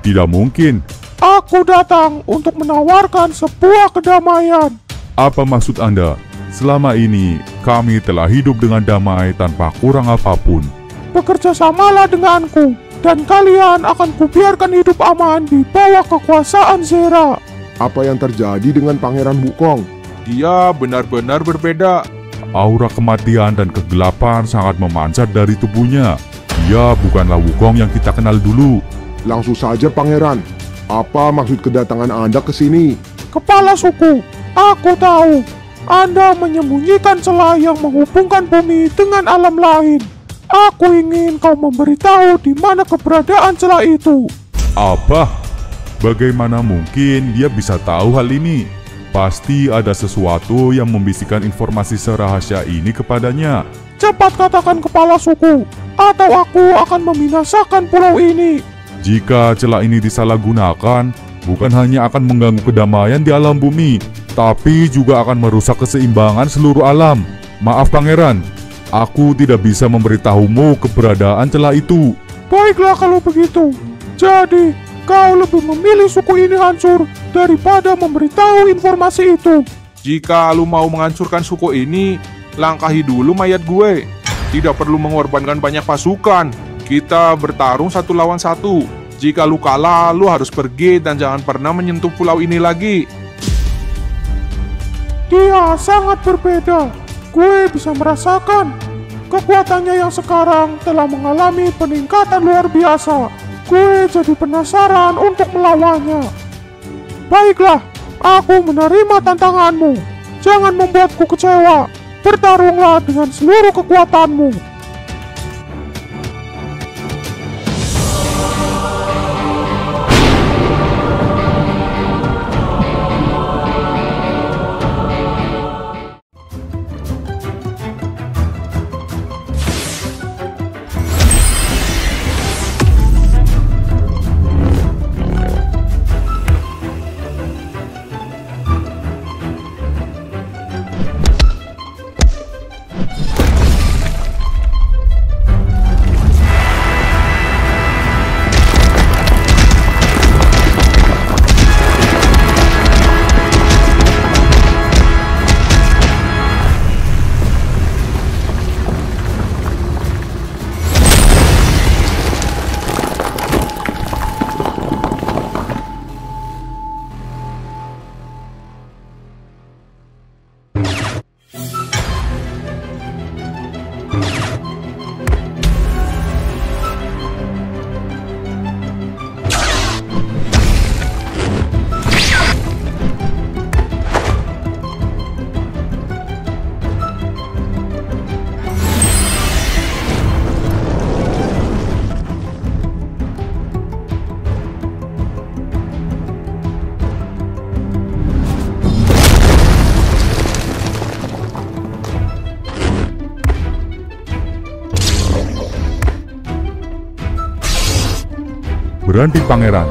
Tidak mungkin. Aku datang untuk menawarkan sebuah kedamaian. Apa maksud Anda? Selama ini, kami telah hidup dengan damai tanpa kurang apapun. Bekerja samalah denganku, dan kalian akan kubiarkan hidup aman di bawah kekuasaan Zera. Apa yang terjadi dengan Pangeran Wukong? Dia benar-benar berbeda. Aura kematian dan kegelapan sangat memancar dari tubuhnya. Dia bukanlah Wukong yang kita kenal dulu. Langsung saja Pangeran, apa maksud kedatangan Anda ke sini? Kepala suku, aku tahu Anda menyembunyikan celah yang menghubungkan bumi dengan alam lain. Aku ingin kau memberitahu di mana keberadaan celah itu. Apa? Bagaimana mungkin dia bisa tahu hal ini? Pasti ada sesuatu yang membisikkan informasi serahasia ini kepadanya. Cepat katakan kepala suku, atau aku akan membinasakan pulau ini. Jika celah ini disalahgunakan, bukan hanya akan mengganggu kedamaian di alam bumi, tapi juga akan merusak keseimbangan seluruh alam. Maaf Pangeran, aku tidak bisa memberitahumu keberadaan celah itu. Baiklah kalau begitu. Jadi, kau lebih memilih suku ini hancur daripada memberitahu informasi itu. Jika lu mau menghancurkan suku ini, langkahi dulu mayat gue. Tidak perlu mengorbankan banyak pasukan. Kita bertarung 1 lawan 1. Jika lu kalah, lu harus pergi dan jangan pernah menyentuh pulau ini lagi. Dia sangat berbeda. Gue bisa merasakan kekuatannya yang sekarang telah mengalami peningkatan luar biasa. Gue jadi penasaran untuk melawannya. Baiklah, aku menerima tantanganmu. Jangan membuatku kecewa. Bertarunglah dengan seluruh kekuatanmu. Berhenti pangeran.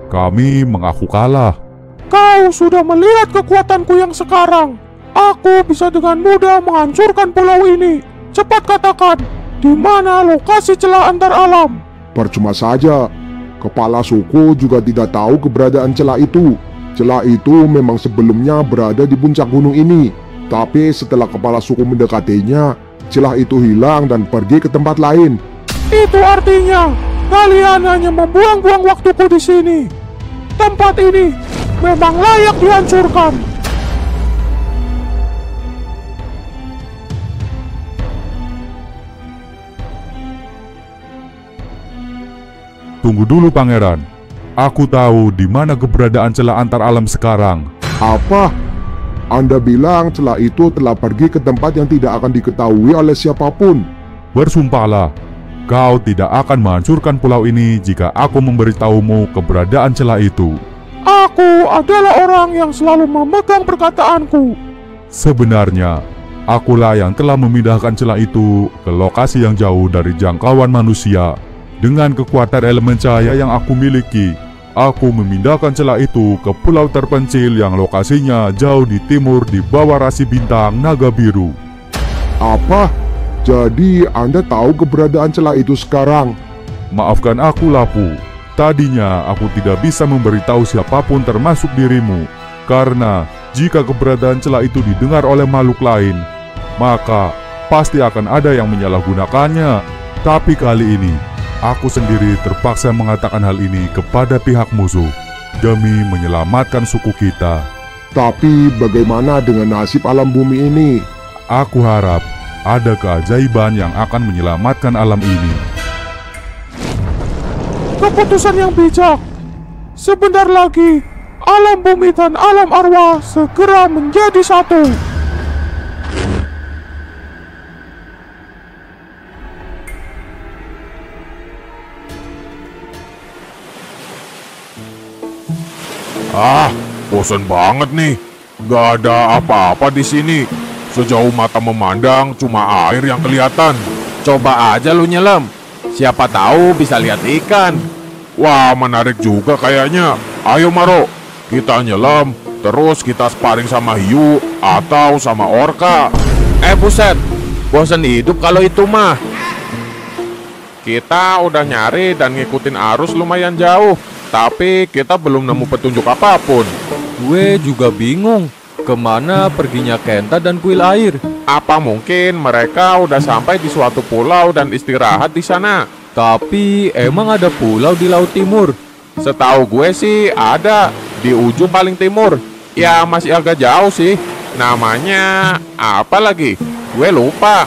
Kami mengaku kalah. Kau sudah melihat kekuatanku yang sekarang. Aku bisa dengan mudah menghancurkan pulau ini. Cepat katakan, di mana lokasi celah antar alam? Percuma saja. Kepala suku juga tidak tahu keberadaan celah itu. Celah itu memang sebelumnya berada di puncak gunung ini. Tapi setelah kepala suku mendekatinya, celah itu hilang dan pergi ke tempat lain. Itu artinya kalian hanya membuang-buang waktuku di sini. Tempat ini memang layak dihancurkan. Tunggu dulu pangeran. Aku tahu di mana keberadaan celah antar alam sekarang. Apa? Anda bilang celah itu telah pergi ke tempat yang tidak akan diketahui oleh siapapun. Bersumpahlah, kau tidak akan menghancurkan pulau ini jika aku memberitahumu keberadaan celah itu. Aku adalah orang yang selalu memegang perkataanku. Sebenarnya, akulah yang telah memindahkan celah itu ke lokasi yang jauh dari jangkauan manusia. Dengan kekuatan elemen cahaya yang aku miliki, aku memindahkan celah itu ke pulau terpencil yang lokasinya jauh di timur di bawah rasi bintang naga biru. Apa? Jadi Anda tahu keberadaan celah itu sekarang? Maafkan aku Lapu. Tadinya aku tidak bisa memberitahu siapapun termasuk dirimu. Karena jika keberadaan celah itu didengar oleh makhluk lain, maka pasti akan ada yang menyalahgunakannya. Tapi kali ini, aku sendiri terpaksa mengatakan hal ini kepada pihak musuh demi menyelamatkan suku kita. Tapi bagaimana dengan nasib alam bumi ini? Aku harap ada keajaiban yang akan menyelamatkan alam ini. Keputusan yang bijak. Sebentar lagi, alam bumi dan alam arwah segera menjadi satu. Bosan banget nih. Gak ada apa-apa di sini. Sejauh mata memandang cuma air yang kelihatan. Coba aja lu nyelam. Siapa tahu bisa lihat ikan. Wah, menarik juga kayaknya. Ayo Maro, kita nyelam, terus kita sparring sama hiu atau sama orka. Buset, bosan hidup kalau itu mah. Kita udah nyari dan ngikutin arus lumayan jauh, tapi kita belum nemu petunjuk apapun. Gue juga bingung kemana perginya Kenta dan kuil air. Apa mungkin mereka udah sampai di suatu pulau dan istirahat di sana? Tapi emang ada pulau di Laut Timur? Setahu gue sih ada di ujung paling timur. Ya masih agak jauh sih. Namanya apa lagi? Gue lupa.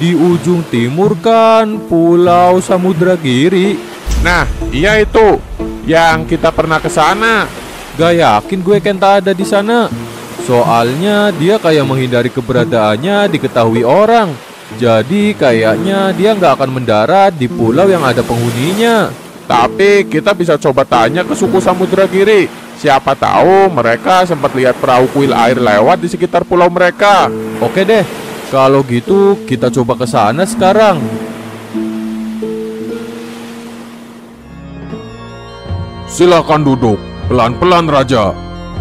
Di ujung timur kan Pulau Samudragiri. Nah, iya itu. Yang kita pernah ke sana. Gak yakin gue Kenta ada di sana. Soalnya dia kayak menghindari keberadaannya diketahui orang. Jadi kayaknya dia nggak akan mendarat di pulau yang ada penghuninya. Tapi kita bisa coba tanya ke suku Samudragiri. Siapa tahu mereka sempat lihat perahu kuil air lewat di sekitar pulau mereka. Oke deh, kalau gitu kita coba ke sana sekarang. Silakan duduk, pelan-pelan Raja.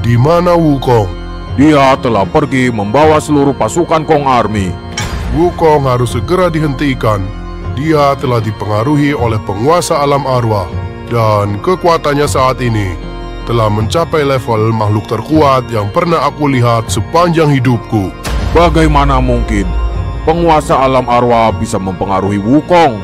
Di mana Wukong? Dia telah pergi membawa seluruh pasukan Kong Army. Wukong harus segera dihentikan. Dia telah dipengaruhi oleh penguasa alam arwah, dan kekuatannya saat ini telah mencapai level makhluk terkuat yang pernah aku lihat sepanjang hidupku. Bagaimana mungkin penguasa alam arwah bisa mempengaruhi Wukong?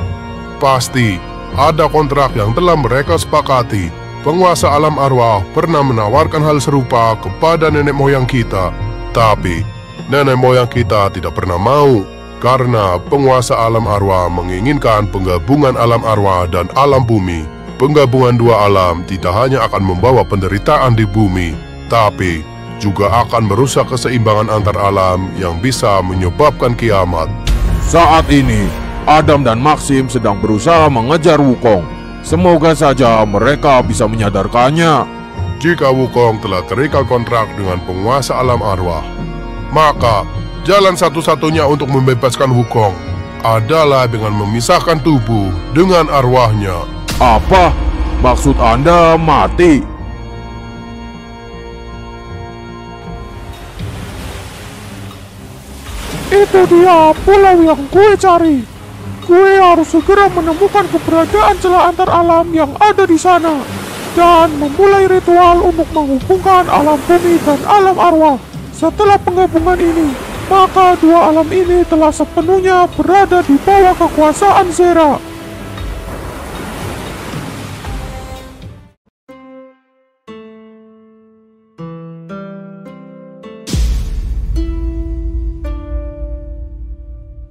Pasti ada kontrak yang telah mereka sepakati. Penguasa alam arwah pernah menawarkan hal serupa kepada nenek moyang kita, tapi nenek moyang kita tidak pernah mau. Karena penguasa alam arwah menginginkan penggabungan alam arwah dan alam bumi. Penggabungan dua alam tidak hanya akan membawa penderitaan di bumi, tapi juga akan merusak keseimbangan antar alam yang bisa menyebabkan kiamat. Saat ini, Adam dan Maxim sedang berusaha mengejar Wukong. Semoga saja mereka bisa menyadarkannya. Jika Wukong telah terikat kontrak dengan penguasa alam arwah, maka jalan satu-satunya untuk membebaskan Wukong adalah dengan memisahkan tubuh dengan arwahnya. Apa? Maksud Anda mati? Itu dia pulau yang gue cari. Gue harus segera menemukan keberadaan celah antar alam yang ada di sana dan memulai ritual untuk menghubungkan alam bumi dan alam arwah. Setelah penggabungan ini, maka dua alam ini telah sepenuhnya berada di bawah kekuasaan Zera.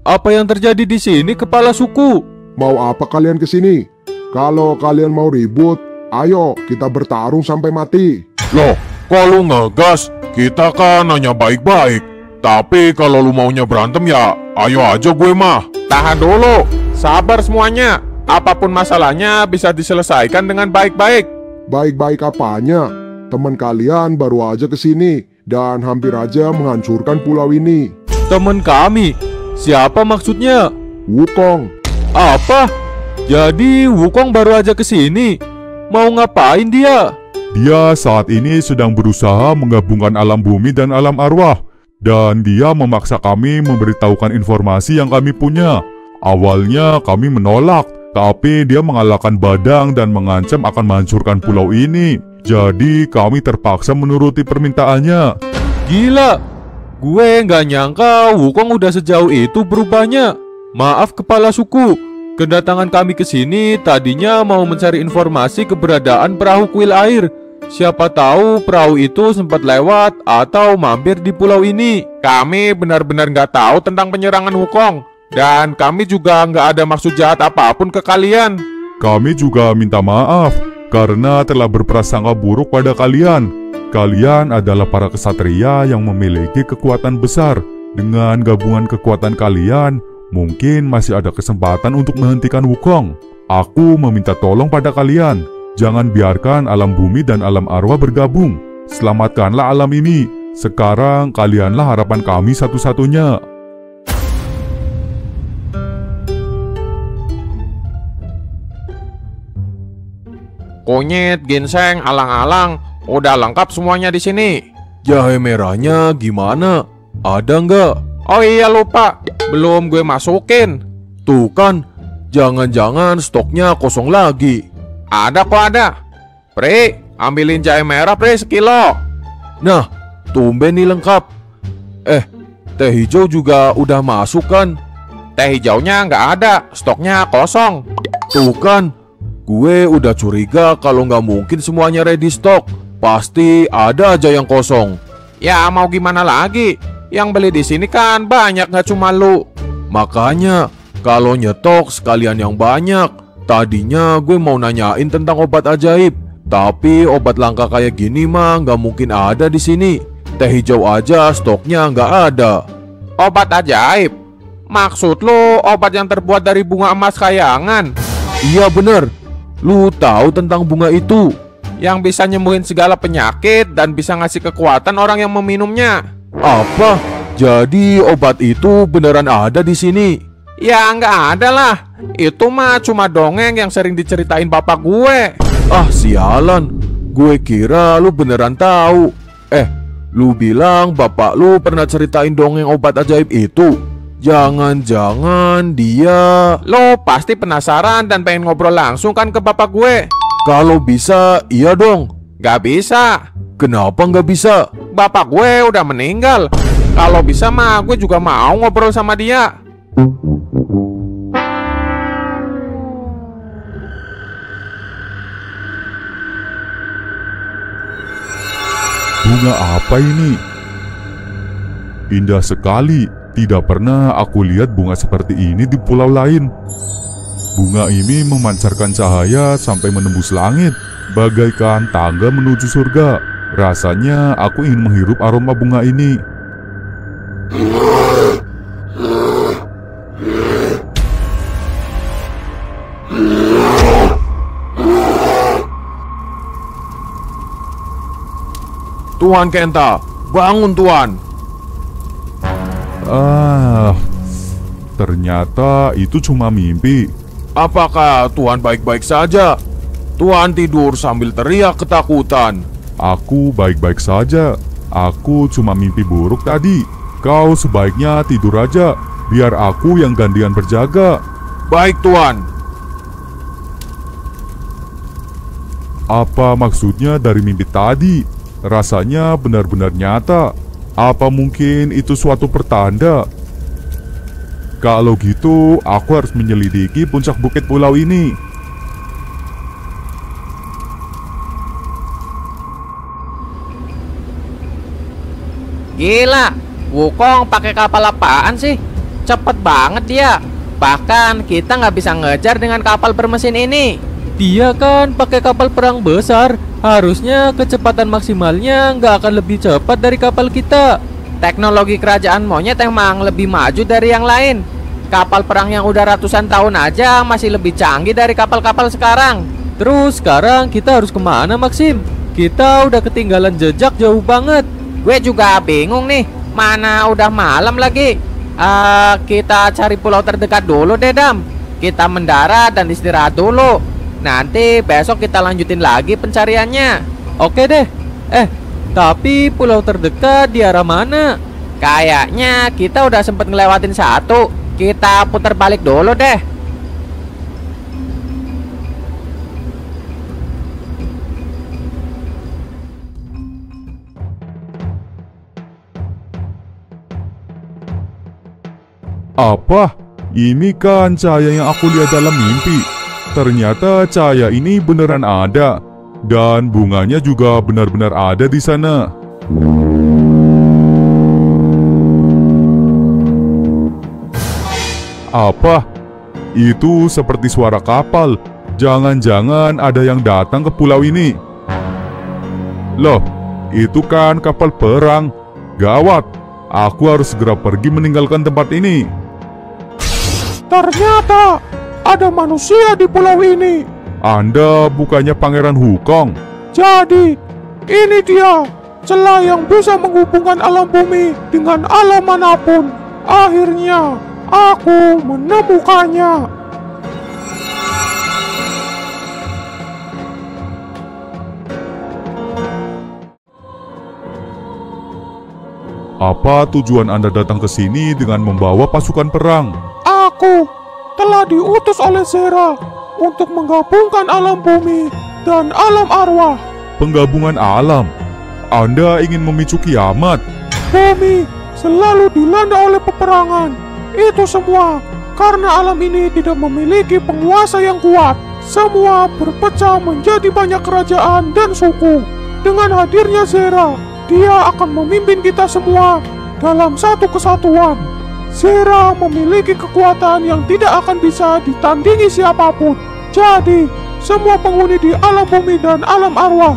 Apa yang terjadi di sini, kepala suku? Mau apa kalian kesini? Kalau kalian mau ribut, ayo kita bertarung sampai mati. Loh, kok lu ngegas? Kita kan nanya baik-baik. Tapi kalau lu maunya berantem ya, ayo aja gue mah. Tahan dulu, sabar semuanya. Apapun masalahnya bisa diselesaikan dengan baik-baik. Baik-baik apanya? Teman kalian baru aja kesini dan hampir aja menghancurkan pulau ini. Teman kami? Siapa maksudnya? Wukong. Apa? Jadi Wukong baru aja kesini? Mau ngapain dia? Dia saat ini sedang berusaha menggabungkan alam bumi dan alam arwah. Dan dia memaksa kami memberitahukan informasi yang kami punya. Awalnya kami menolak, tapi dia mengalahkan Badang dan mengancam akan menghancurkan pulau ini. Jadi kami terpaksa menuruti permintaannya. Gila, gue nggak nyangka Wukong udah sejauh itu berubahnya. Maaf kepala suku, kedatangan kami ke sini tadinya mau mencari informasi keberadaan perahu kuil air. Siapa tahu perahu itu sempat lewat atau mampir di pulau ini. Kami benar-benar nggak tahu tentang penyerangan Wukong. Dan kami juga nggak ada maksud jahat apapun ke kalian. Kami juga minta maaf karena telah berprasangka buruk pada kalian. Kalian adalah para kesatria yang memiliki kekuatan besar. Dengan gabungan kekuatan kalian, mungkin masih ada kesempatan untuk menghentikan Wukong. Aku meminta tolong pada kalian. Jangan biarkan alam bumi dan alam arwah bergabung. Selamatkanlah alam ini. Sekarang kalianlah harapan kami satu-satunya. Kunyit, ginseng, alang-alang, udah lengkap semuanya di sini. Jahe merahnya gimana? Ada nggak? Oh iya lupa, belum gue masukin. Tuh kan, jangan-jangan stoknya kosong lagi. Ada kok ada. Pri, ambilin jahe merah Pri sekilo. Nah, tumben nih lengkap. Teh hijau juga udah masuk kan? Teh hijaunya nggak ada, stoknya kosong. Tuh kan, gue udah curiga kalau nggak mungkin semuanya ready stock. Pasti ada aja yang kosong. Ya mau gimana lagi? Yang beli di sini kan banyak, nggak cuma lu. Makanya kalau nyetok sekalian yang banyak. Tadinya gue mau nanyain tentang obat ajaib, tapi obat langka kayak gini mah nggak mungkin ada di sini. Teh hijau aja stoknya nggak ada. Obat ajaib? Maksud lu obat yang terbuat dari bunga emas kayangan? Iya bener. Lu tahu tentang bunga itu? Yang bisa nyembuhin segala penyakit dan bisa ngasih kekuatan orang yang meminumnya. Apa? Jadi obat itu beneran ada di sini? Ya nggak ada lah. Itu mah cuma dongeng yang sering diceritain bapak gue. Ah sialan, gue kira lu beneran tahu. Lu bilang bapak lu pernah ceritain dongeng obat ajaib itu. Jangan-jangan dia... Lo pasti penasaran dan pengen ngobrol langsung kan ke bapak gue. Kalau bisa, iya dong. Gak bisa. Kenapa nggak bisa? Bapak gue udah meninggal. Kalau bisa mah gue juga mau ngobrol sama dia. Bunga apa ini? Indah sekali. Tidak pernah aku lihat bunga seperti ini di pulau lain. Bunga ini memancarkan cahaya sampai menembus langit, bagaikan tangga menuju surga. Rasanya aku ingin menghirup aroma bunga ini. Tuan Kenta, bangun Tuan. Ternyata itu cuma mimpi. Apakah Tuan baik-baik saja? Tuan tidur sambil teriak ketakutan. Aku baik-baik saja. Aku cuma mimpi buruk tadi. Kau sebaiknya tidur aja, biar aku yang gantian berjaga. Baik, Tuan. Apa maksudnya dari mimpi tadi? Rasanya benar-benar nyata. Apa mungkin itu suatu pertanda? Kalau gitu, aku harus menyelidiki puncak bukit pulau ini. Gila, Wukong pakai kapal apaan sih? Cepet banget dia. Bahkan kita nggak bisa ngejar dengan kapal bermesin ini. Dia kan pakai kapal perang besar. Harusnya kecepatan maksimalnya nggak akan lebih cepat dari kapal kita. Teknologi kerajaan monyet emang lebih maju dari yang lain. Kapal perang yang udah ratusan tahun aja masih lebih canggih dari kapal-kapal sekarang. Terus sekarang kita harus kemana, Maxim? Kita udah ketinggalan jejak jauh banget. Gue juga bingung nih. Mana udah malam lagi. Kita cari pulau terdekat dulu deh, Dam. Kita mendarat dan istirahat dulu. Nanti besok kita lanjutin lagi pencariannya. Oke deh. Tapi pulau terdekat di arah mana? Kayaknya kita udah sempet ngelewatin satu. Kita putar balik dulu deh. Apa? Ini kan cahaya yang aku lihat dalam mimpi. Ternyata cahaya ini beneran ada. Dan bunganya juga benar-benar ada di sana. Apa? Itu seperti suara kapal. Jangan-jangan ada yang datang ke pulau ini. Loh, itu kan kapal perang. Gawat, aku harus segera pergi meninggalkan tempat ini. Ternyata ada manusia di pulau ini. Anda bukannya Pangeran Wukong? Jadi, ini dia celah yang bisa menghubungkan alam bumi dengan alam manapun. Akhirnya, aku menemukannya. Apa tujuan Anda datang ke sini dengan membawa pasukan perang? Aku telah diutus oleh Zera untuk menggabungkan alam bumi dan alam arwah. Penggabungan alam? Anda ingin memicu kiamat? Bumi selalu dilanda oleh peperangan. Itu semua karena alam ini tidak memiliki penguasa yang kuat. Semua berpecah menjadi banyak kerajaan dan suku. Dengan hadirnya Zera, dia akan memimpin kita semua dalam satu kesatuan. Zera memiliki kekuatan yang tidak akan bisa ditandingi siapapun. Jadi, semua penghuni di alam bumi dan alam arwah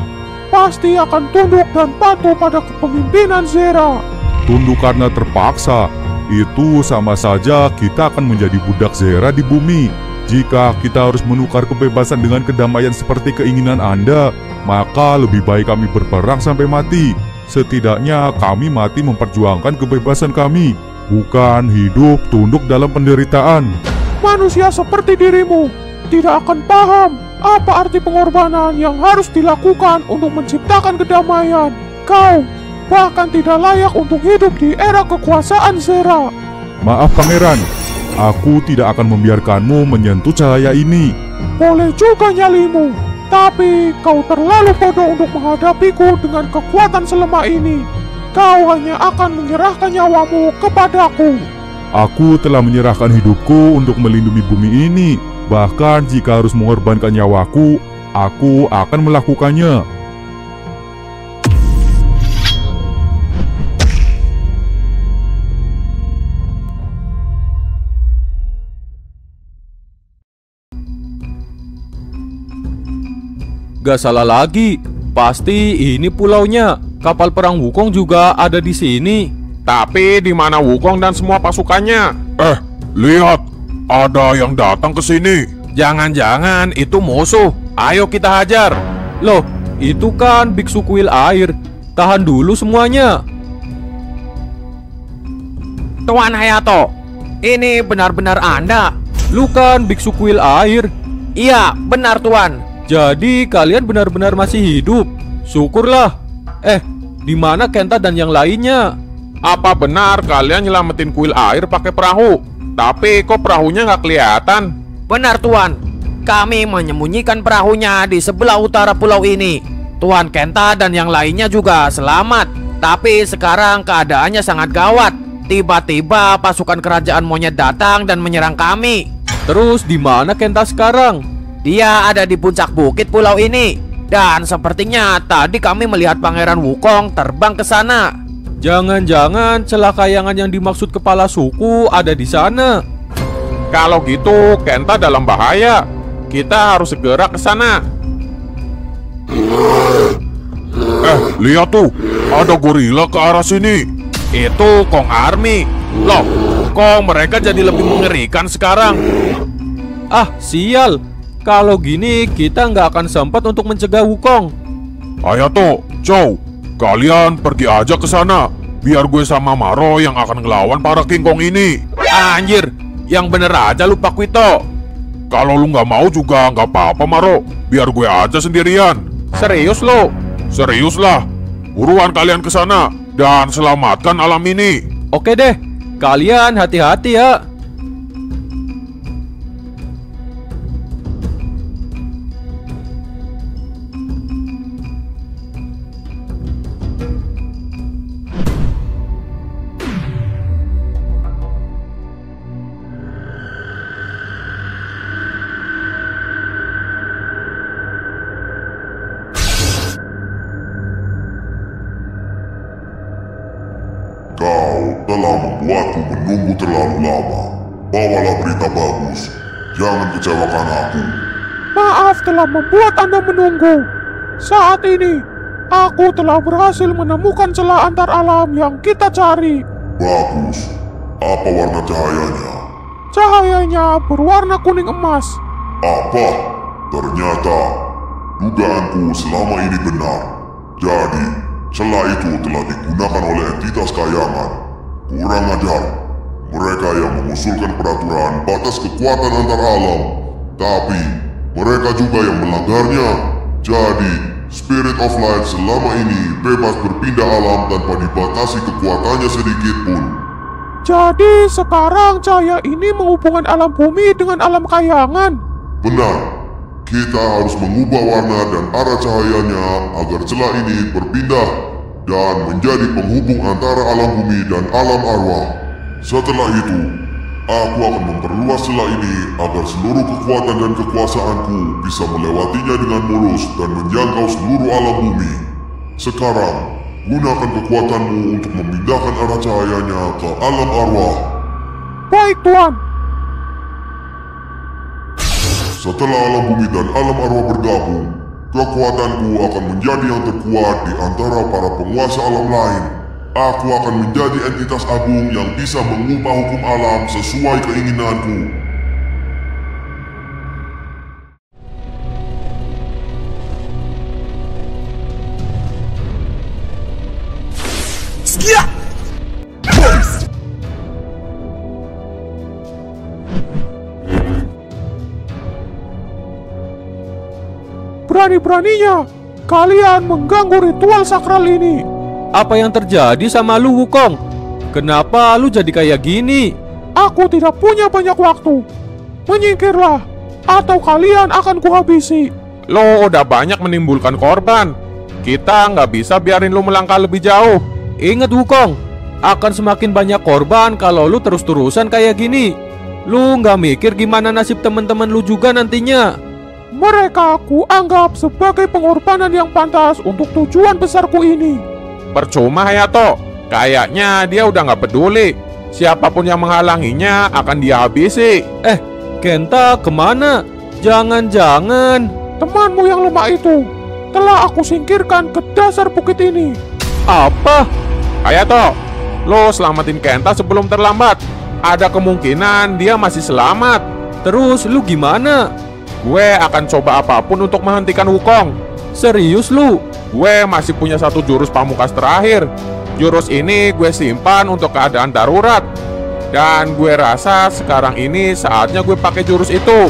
pasti akan tunduk dan patuh pada kepemimpinan Zera. Tunduk karena terpaksa. Itu sama saja kita akan menjadi budak Zera di bumi. Jika kita harus menukar kebebasan dengan kedamaian seperti keinginan Anda, maka lebih baik kami berperang sampai mati. Setidaknya kami mati memperjuangkan kebebasan kami, bukan hidup tunduk dalam penderitaan. Manusia seperti dirimu tidak akan paham apa arti pengorbanan yang harus dilakukan untuk menciptakan kedamaian. Kau bahkan tidak layak untuk hidup di era kekuasaan Zera. Maaf Pangeran, aku tidak akan membiarkanmu menyentuh cahaya ini. Boleh juga nyalimu, tapi kau terlalu bodoh untuk menghadapiku dengan kekuatan selemah ini. Kau hanya akan menyerahkan nyawamu kepadaku. Aku telah menyerahkan hidupku untuk melindungi bumi ini. Bahkan jika harus mengorbankan nyawaku, aku akan melakukannya. Gak salah lagi, pasti ini pulaunya. Kapal perang Wukong juga ada di sini. Tapi di mana Wukong dan semua pasukannya? Lihat, ada yang datang ke sini. Jangan-jangan itu musuh. Ayo kita hajar. Loh, itu kan biksu kuil air. Tahan dulu semuanya. Tuan Hayato, Ini benar-benar Anda. Lu kan biksu kuil air. Iya, benar Tuan. Jadi kalian benar-benar masih hidup. Syukurlah. Di mana Kenta dan yang lainnya? Apa benar kalian nyelamatin kuil air pakai perahu? Tapi kok perahunya nggak kelihatan? Benar Tuan. Kami menyembunyikan perahunya di sebelah utara pulau ini. Tuan Kenta dan yang lainnya juga selamat. Tapi sekarang keadaannya sangat gawat. Tiba-tiba pasukan kerajaan monyet datang dan menyerang kami. Terus di mana Kenta sekarang? Dia ada di puncak bukit pulau ini. Dan sepertinya tadi kami melihat Pangeran Wukong terbang ke sana. Jangan-jangan celakayangan yang dimaksud kepala suku ada di sana. Kalau gitu Kenta dalam bahaya. Kita harus segera ke sana. Lihat tuh, ada gorila ke arah sini. Itu Kong Army. Loh, kok mereka jadi lebih mengerikan sekarang? Ah, sial. Kalau gini kita nggak akan sempat untuk mencegah Wukong. Hayato, Chow, kalian pergi aja ke sana. Biar gue sama Maro yang akan ngelawan para King Kong ini. Anjir, yang bener aja lu Pak Wito. Kalau lu nggak mau juga nggak apa-apa Maro. Biar gue aja sendirian. Serius lo? Serius lah. Buruan kalian ke sana dan selamatkan alam ini. Oke deh, kalian hati-hati ya. Kau telah membuatku menunggu terlalu lama. Bawalah berita bagus. Jangan kecewakan aku. Maaf telah membuat Anda menunggu. Saat ini, aku telah berhasil menemukan celah antar alam yang kita cari. Bagus. Apa warna cahayanya? Cahayanya berwarna kuning emas. Apa? Ternyata dugaanku selama ini benar. Jadi, celah itu telah digunakan oleh entitas kayangan. Kurang ajar. Mereka yang mengusulkan peraturan batas kekuatan antar alam. Tapi, mereka juga yang melanggarnya. Jadi, Spirit of Light selama ini bebas berpindah alam tanpa dibatasi kekuatannya sedikit pun. Jadi sekarang cahaya ini menghubungkan alam bumi dengan alam kayangan. Benar. Kita harus mengubah warna dan arah cahayanya agar celah ini berpindah dan menjadi penghubung antara alam bumi dan alam arwah. Setelah itu, aku akan memperluas celah ini agar seluruh kekuatan dan kekuasaanku bisa melewatinya dengan mulus dan menjangkau seluruh alam bumi. Sekarang, gunakan kekuatanmu untuk memindahkan arah cahayanya ke alam arwah. Baik, Tuan. Setelah alam bumi dan alam arwah bergabung, kekuatanku akan menjadi yang terkuat di antara para penguasa alam lain. Aku akan menjadi entitas agung yang bisa mengubah hukum alam sesuai keinginanku. Berani-beraninya kalian mengganggu ritual sakral ini. Apa yang terjadi sama lu, Wukong? Kenapa lu jadi kayak gini? Aku tidak punya banyak waktu. Menyingkirlah, atau kalian akan kuhabisi. Lo udah banyak menimbulkan korban. Kita nggak bisa biarin lo melangkah lebih jauh. Ingat, Wukong, akan semakin banyak korban kalau lu terus-terusan kayak gini. Lu nggak mikir gimana nasib teman-teman lu juga nantinya? Mereka aku anggap sebagai pengorbanan yang pantas untuk tujuan besarku ini. Percuma Hayato, kayaknya dia udah nggak peduli. Siapapun yang menghalanginya akan dia habisi. Kenta kemana? Jangan-jangan Temanmu yang lemah itu telah aku singkirkan ke dasar bukit ini. apa? Hayato, lo selamatin Kenta sebelum terlambat. Ada kemungkinan dia masih selamat. Terus lu gimana? Gue akan coba apapun untuk menghentikan Wukong. Serius lu? Gue masih punya satu jurus pamungkas terakhir. Jurus ini gue simpan untuk keadaan darurat. Dan gue rasa sekarang ini saatnya gue pakai jurus itu.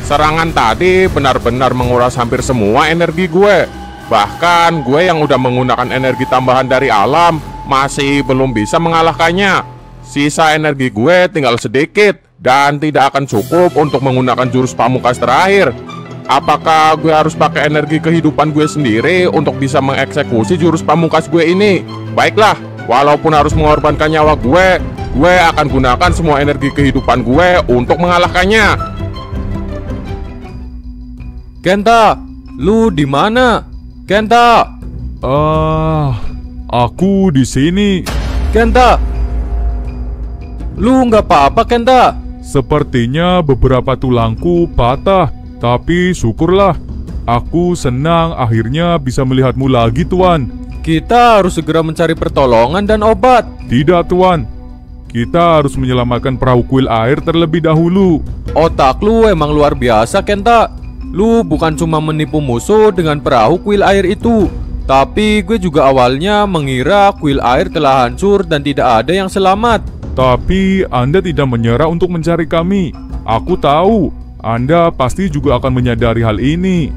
Serangan tadi benar-benar menguras hampir semua energi gue. Bahkan gue yang udah menggunakan energi tambahan dari alam masih belum bisa mengalahkannya. Sisa energi gue tinggal sedikit dan tidak akan cukup untuk menggunakan jurus pamungkas terakhir. Apakah gue harus pakai energi kehidupan gue sendiri untuk bisa mengeksekusi jurus pamungkas gue ini? Baiklah, walaupun harus mengorbankan nyawa gue akan gunakan semua energi kehidupan gue untuk mengalahkannya. Kenta, lu di mana? Kenta, Aku di sini. Kenta, lu nggak apa-apa Kenta? Sepertinya beberapa tulangku patah, tapi syukurlah. Aku senang akhirnya bisa melihatmu lagi, Tuan. Kita harus segera mencari pertolongan dan obat. Tidak, Tuan. Kita harus menyelamatkan perahu kuil air terlebih dahulu. Otak lu emang luar biasa Kenta. Lu bukan cuma menipu musuh dengan perahu kuil air itu, tapi gue juga awalnya mengira kuil air telah hancur dan tidak ada yang selamat. Tapi Anda tidak menyerah untuk mencari kami. Aku tahu Anda pasti juga akan menyadari hal ini.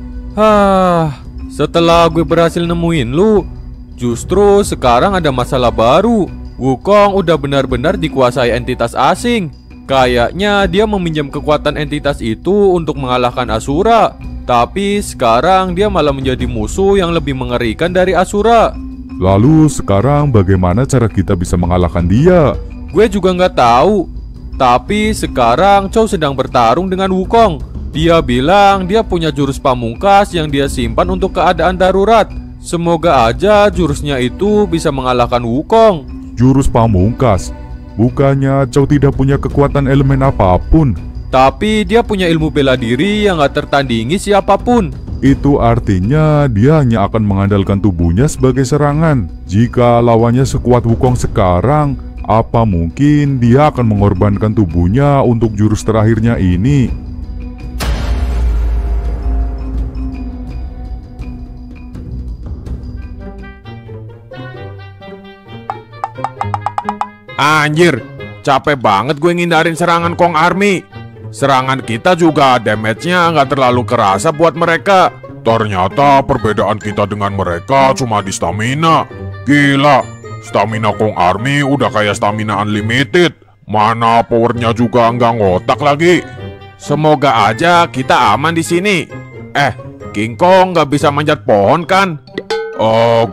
Setelah gue berhasil nemuin lu, justru sekarang ada masalah baru. Wukong udah benar-benar dikuasai entitas asing. Kayaknya dia meminjam kekuatan entitas itu untuk mengalahkan Asura. Tapi sekarang dia malah menjadi musuh yang lebih mengerikan dari Asura. Lalu sekarang bagaimana cara kita bisa mengalahkan dia? Gue juga nggak tahu. Tapi sekarang Chou sedang bertarung dengan Wukong. Dia bilang dia punya jurus pamungkas yang dia simpan untuk keadaan darurat. Semoga aja jurusnya itu bisa mengalahkan Wukong. Jurus pamungkas? Bukannya Chou tidak punya kekuatan elemen apapun? Tapi dia punya ilmu bela diri yang gak tertandingi siapapun. Itu artinya dia hanya akan mengandalkan tubuhnya sebagai serangan. Jika lawannya sekuat Wukong sekarang, apa mungkin dia akan mengorbankan tubuhnya untuk jurus terakhirnya ini? Anjir, capek banget gue ngindarin serangan Kong Army. Serangan kita juga damage-nya nggak terlalu kerasa buat mereka. Ternyata perbedaan kita dengan mereka cuma di stamina. Gila, stamina Kong Army udah kayak stamina unlimited. Mana powernya juga nggak ngotak lagi. Semoga aja kita aman di sini. King Kong nggak bisa manjat pohon kan?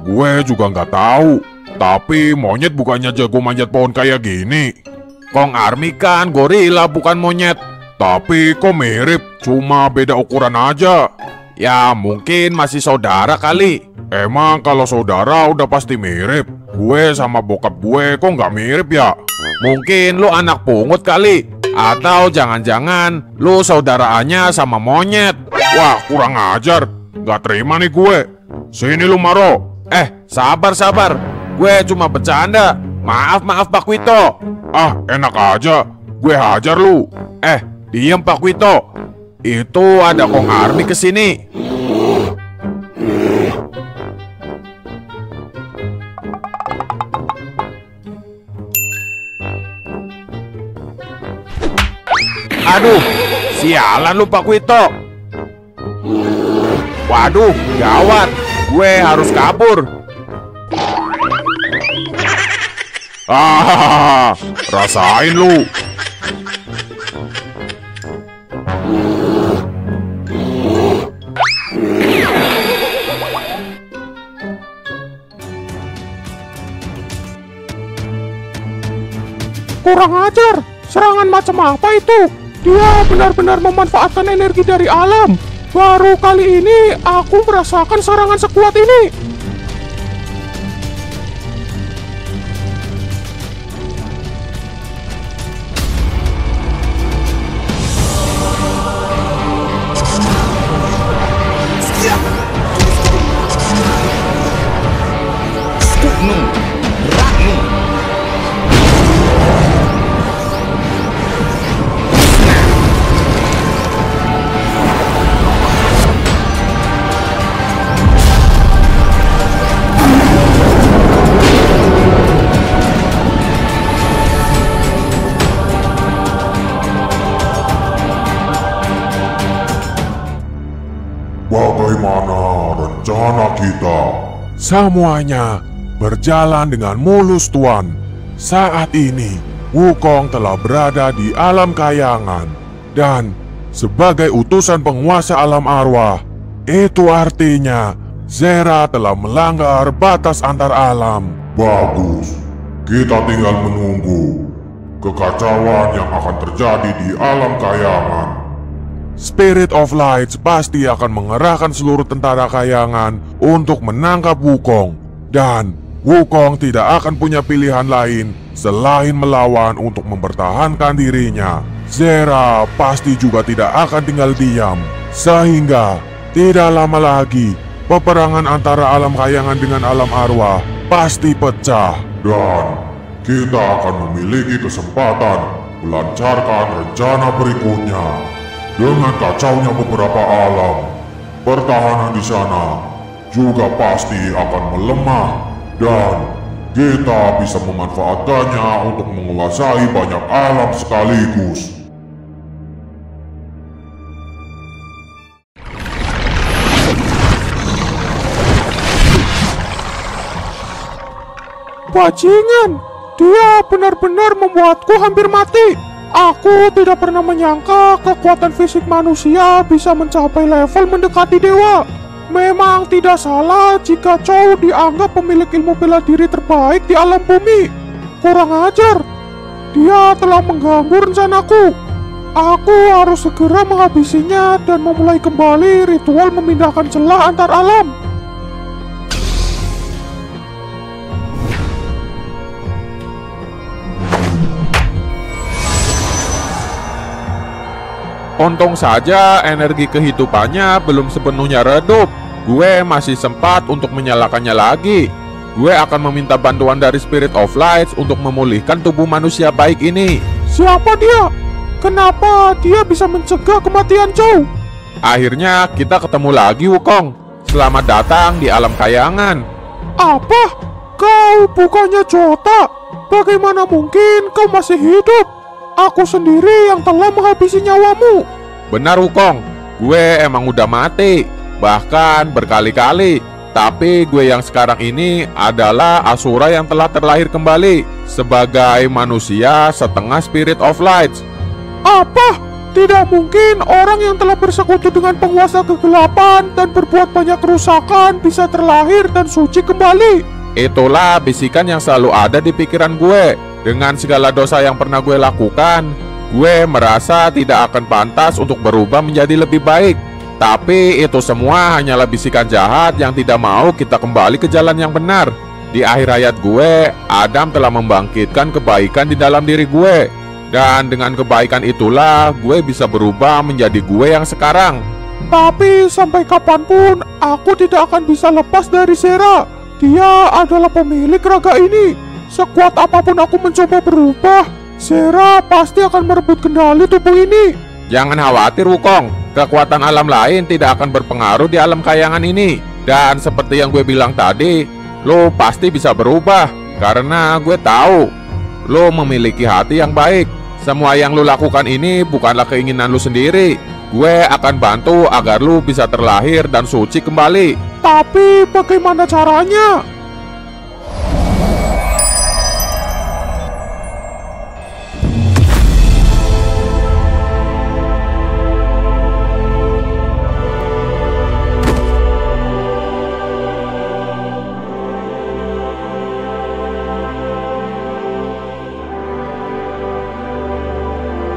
Gue juga nggak tahu. Tapi monyet bukannya jago manjat pohon kayak gini. Kong Army kan gorila bukan monyet. Tapi kok mirip, cuma beda ukuran aja. Ya mungkin masih saudara kali. Emang kalau saudara udah pasti mirip. Gue sama bokap gue kok nggak mirip ya? Mungkin lu anak pungut kali. Atau jangan-jangan lu saudaraannya sama monyet. Wah kurang ajar. Nggak terima nih gue. Sini lu Maro. Sabar. Gue cuma bercanda. Maaf Pak Wito. Enak aja. Gue hajar lu. Diam Pak Wito. Itu ada Kong Army kesini. Aduh, sialan lu Pak Wito. Waduh, gawat. Gue harus kabur. Rasain lu. Kurang ajar, serangan macam apa itu? Dia benar-benar memanfaatkan energi dari alam. Baru kali ini aku merasakan serangan sekuat ini. Bagaimana rencana kita? Semuanya berjalan dengan mulus, Tuan. Saat ini, Wukong telah berada di alam kayangan. Dan sebagai utusan penguasa alam arwah, itu artinya Zera telah melanggar batas antar alam. Bagus. Kita tinggal menunggu kekacauan yang akan terjadi di alam kayangan. Spirit of Lights pasti akan mengerahkan seluruh tentara kayangan untuk menangkap Wukong. Dan Wukong tidak akan punya pilihan lain selain melawan untuk mempertahankan dirinya. Zera pasti juga tidak akan tinggal diam. Sehingga tidak lama lagi peperangan antara alam kayangan dengan alam arwah pasti pecah. Dan kita akan memiliki kesempatan melancarkan rencana berikutnya. Dengan kacaunya beberapa alam, pertahanan di sana juga pasti akan melemah dan kita bisa memanfaatkannya untuk menguasai banyak alam sekaligus. Bajingan, dia benar-benar membuatku hampir mati. Aku tidak pernah menyangka kekuatan fisik manusia bisa mencapai level mendekati dewa. Memang tidak salah jika Chow dianggap pemilik ilmu bela diri terbaik di alam bumi. Kurang ajar, dia telah mengganggu rencanaku. Aku harus segera menghabisinya dan memulai kembali ritual memindahkan celah antar alam. Untung saja energi kehidupannya belum sepenuhnya redup. Gue masih sempat untuk menyalakannya lagi. Gue akan meminta bantuan dari Spirit of Lights untuk memulihkan tubuh manusia baik ini. Siapa dia? Kenapa dia bisa mencegah kematian Chow? Akhirnya kita ketemu lagi, Wukong. Selamat datang di alam kayangan. Apa? Kau bukannya Jota? Bagaimana mungkin kau masih hidup? Aku sendiri yang telah menghabisi nyawamu. Benar, Wukong. Gue emang udah mati. Bahkan berkali-kali. Tapi gue yang sekarang ini adalah Asura yang telah terlahir kembali sebagai manusia setengah Spirit of Lights. Apa? Tidak mungkin orang yang telah bersekutu dengan penguasa kegelapan dan berbuat banyak kerusakan bisa terlahir dan suci kembali. Itulah bisikan yang selalu ada di pikiran gue. Dengan segala dosa yang pernah gue lakukan, gue merasa tidak akan pantas untuk berubah menjadi lebih baik. Tapi itu semua hanyalah bisikan jahat yang tidak mau kita kembali ke jalan yang benar. Di akhir hayat gue, Adam telah membangkitkan kebaikan di dalam diri gue. Dan dengan kebaikan itulah gue bisa berubah menjadi gue yang sekarang. Tapi sampai kapanpun aku tidak akan bisa lepas dari Zera. Dia adalah pemilik raga ini. Sekuat apapun aku mencoba berubah, Zera pasti akan merebut kendali tubuh ini. Jangan khawatir, Wukong. Kekuatan alam lain tidak akan berpengaruh di alam kayangan ini. Dan seperti yang gue bilang tadi, lo pasti bisa berubah. Karena gue tahu lo memiliki hati yang baik. Semua yang lo lakukan ini bukanlah keinginan lo sendiri. Gue akan bantu agar lo bisa terlahir dan suci kembali. Tapi bagaimana caranya?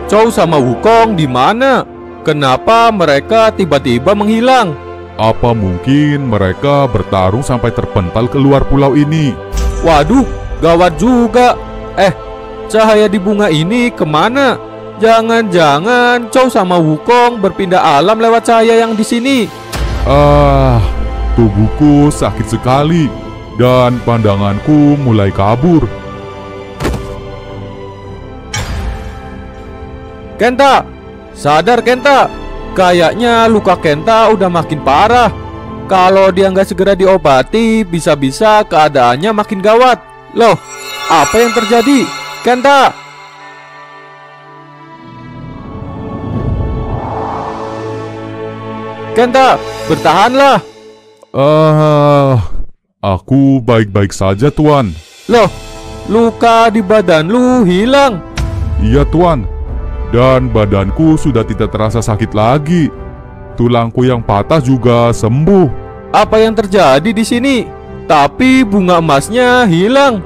Chow sama Wukong di mana? Kenapa mereka tiba-tiba menghilang? Apa mungkin mereka bertarung sampai terpental keluar pulau ini? Waduh, gawat juga. Cahaya di bunga ini kemana? Jangan-jangan Chow sama Wukong berpindah alam lewat cahaya yang di sini. Tubuhku sakit sekali dan pandanganku mulai kabur. Kenta, sadar Kenta. Kayaknya luka Kenta udah makin parah. Kalau dia nggak segera diobati, bisa-bisa keadaannya makin gawat. Loh, apa yang terjadi? Kenta! Kenta, bertahanlah. Aku baik-baik saja, Tuan. Loh, luka di badan lu hilang. Iya, Tuan. Dan badanku sudah tidak terasa sakit lagi. Tulangku yang patah juga sembuh. Apa yang terjadi di sini? Tapi bunga emasnya hilang.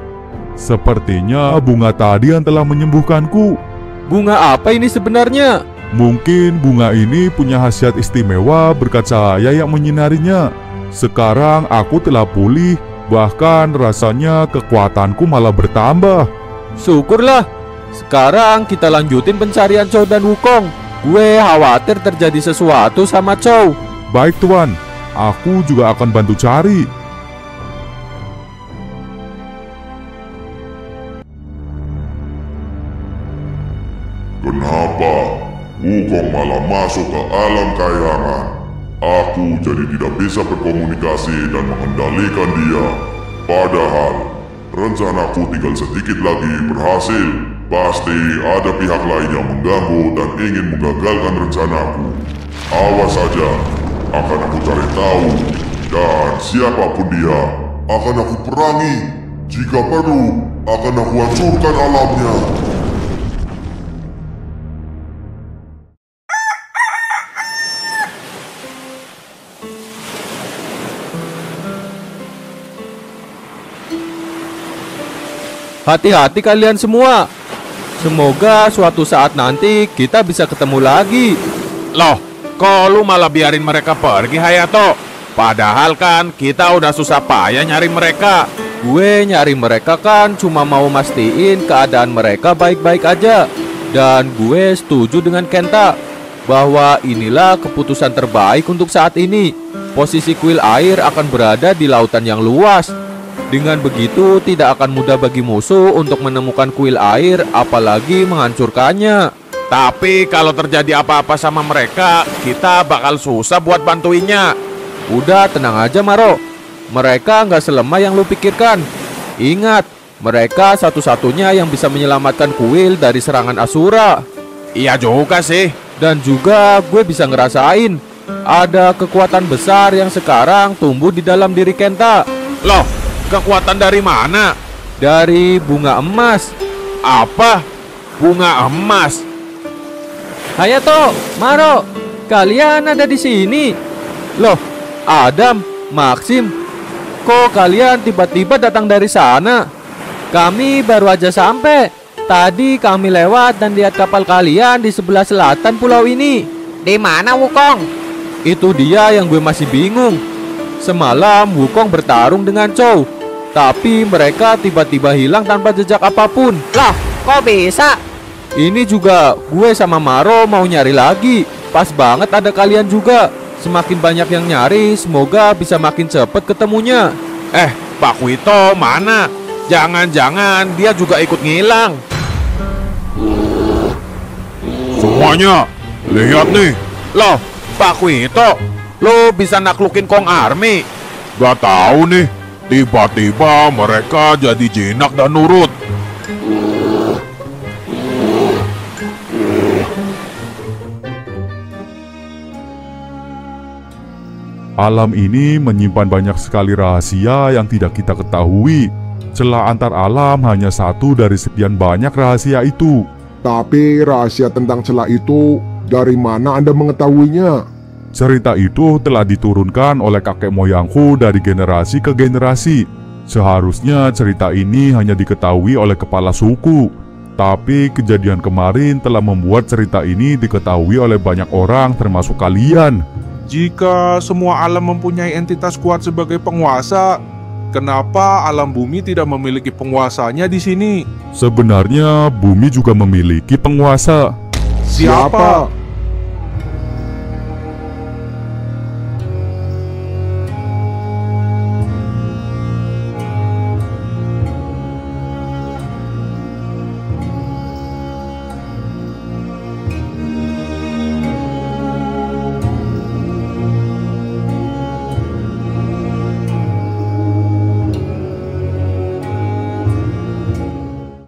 Sepertinya bunga tadi yang telah menyembuhkanku. Bunga apa ini sebenarnya? Mungkin bunga ini punya khasiat istimewa berkat cahaya yang menyinarinya. Sekarang aku telah pulih, bahkan rasanya kekuatanku malah bertambah. Syukurlah. Sekarang kita lanjutin pencarian Chow dan Wukong. Gue khawatir terjadi sesuatu sama Chow. Baik, Tuan. Aku juga akan bantu cari. Kenapa Wukong malah masuk ke alam kayangan? Aku jadi tidak bisa berkomunikasi dan mengendalikan dia. Padahal rencanaku tinggal sedikit lagi berhasil. Pasti ada pihak lain yang mengganggu dan ingin menggagalkan rencanaku. Awas saja, akan aku cari tahu. Dan siapapun dia, akan aku perangi. Jika perlu, akan aku hancurkan alamnya. Hati-hati kalian semua. Semoga suatu saat nanti kita bisa ketemu lagi. Loh, kok lu malah biarin mereka pergi, Hayato? Padahal kan kita udah susah payah nyari mereka. Gue nyari mereka kan cuma mau mastiin keadaan mereka baik-baik aja. Dan gue setuju dengan Kenta bahwa inilah keputusan terbaik untuk saat ini. Posisi kuil air akan berada di lautan yang luas. Dengan begitu tidak akan mudah bagi musuh untuk menemukan kuil air, apalagi menghancurkannya. Tapi kalau terjadi apa-apa sama mereka, kita bakal susah buat bantuinnya. Udah tenang aja Maro. Mereka nggak selemah yang lu pikirkan. Ingat, mereka satu-satunya yang bisa menyelamatkan kuil dari serangan Asura. Iya juga sih. Dan juga gue bisa ngerasain ada kekuatan besar yang sekarang tumbuh di dalam diri Kenta. Loh, kekuatan dari mana? Dari bunga emas. Apa? Bunga emas? Hayato, Maro, kalian ada di sini. Loh, Adam, Maxim, kok kalian tiba-tiba datang dari sana? Kami baru aja sampai. Tadi kami lewat dan lihat kapal kalian di sebelah selatan pulau ini. Di mana Wukong? Itu dia yang gue masih bingung. Semalam Wukong bertarung dengan Chow, tapi mereka tiba-tiba hilang tanpa jejak apapun. Loh, kok bisa? Ini juga gue sama Maro mau nyari lagi. Pas banget ada kalian juga. Semakin banyak yang nyari, semoga bisa makin cepet ketemunya. Pak Wito mana? Jangan-jangan dia juga ikut ngilang. Semuanya, lihat nih. Loh, Pak Wito, lo bisa naklukin Kong Army? Gak tahu nih. Tiba-tiba mereka jadi jinak dan nurut. Alam ini menyimpan banyak sekali rahasia yang tidak kita ketahui. Celah antar alam hanya satu dari sekian banyak rahasia itu. Tapi rahasia tentang celah itu dari mana Anda mengetahuinya? Cerita itu telah diturunkan oleh kakek moyangku dari generasi ke generasi. Seharusnya cerita ini hanya diketahui oleh kepala suku. Tapi kejadian kemarin telah membuat cerita ini diketahui oleh banyak orang termasuk kalian. Jika semua alam mempunyai entitas kuat sebagai penguasa, kenapa alam bumi tidak memiliki penguasanya di sini? Sebenarnya bumi juga memiliki penguasa. Siapa?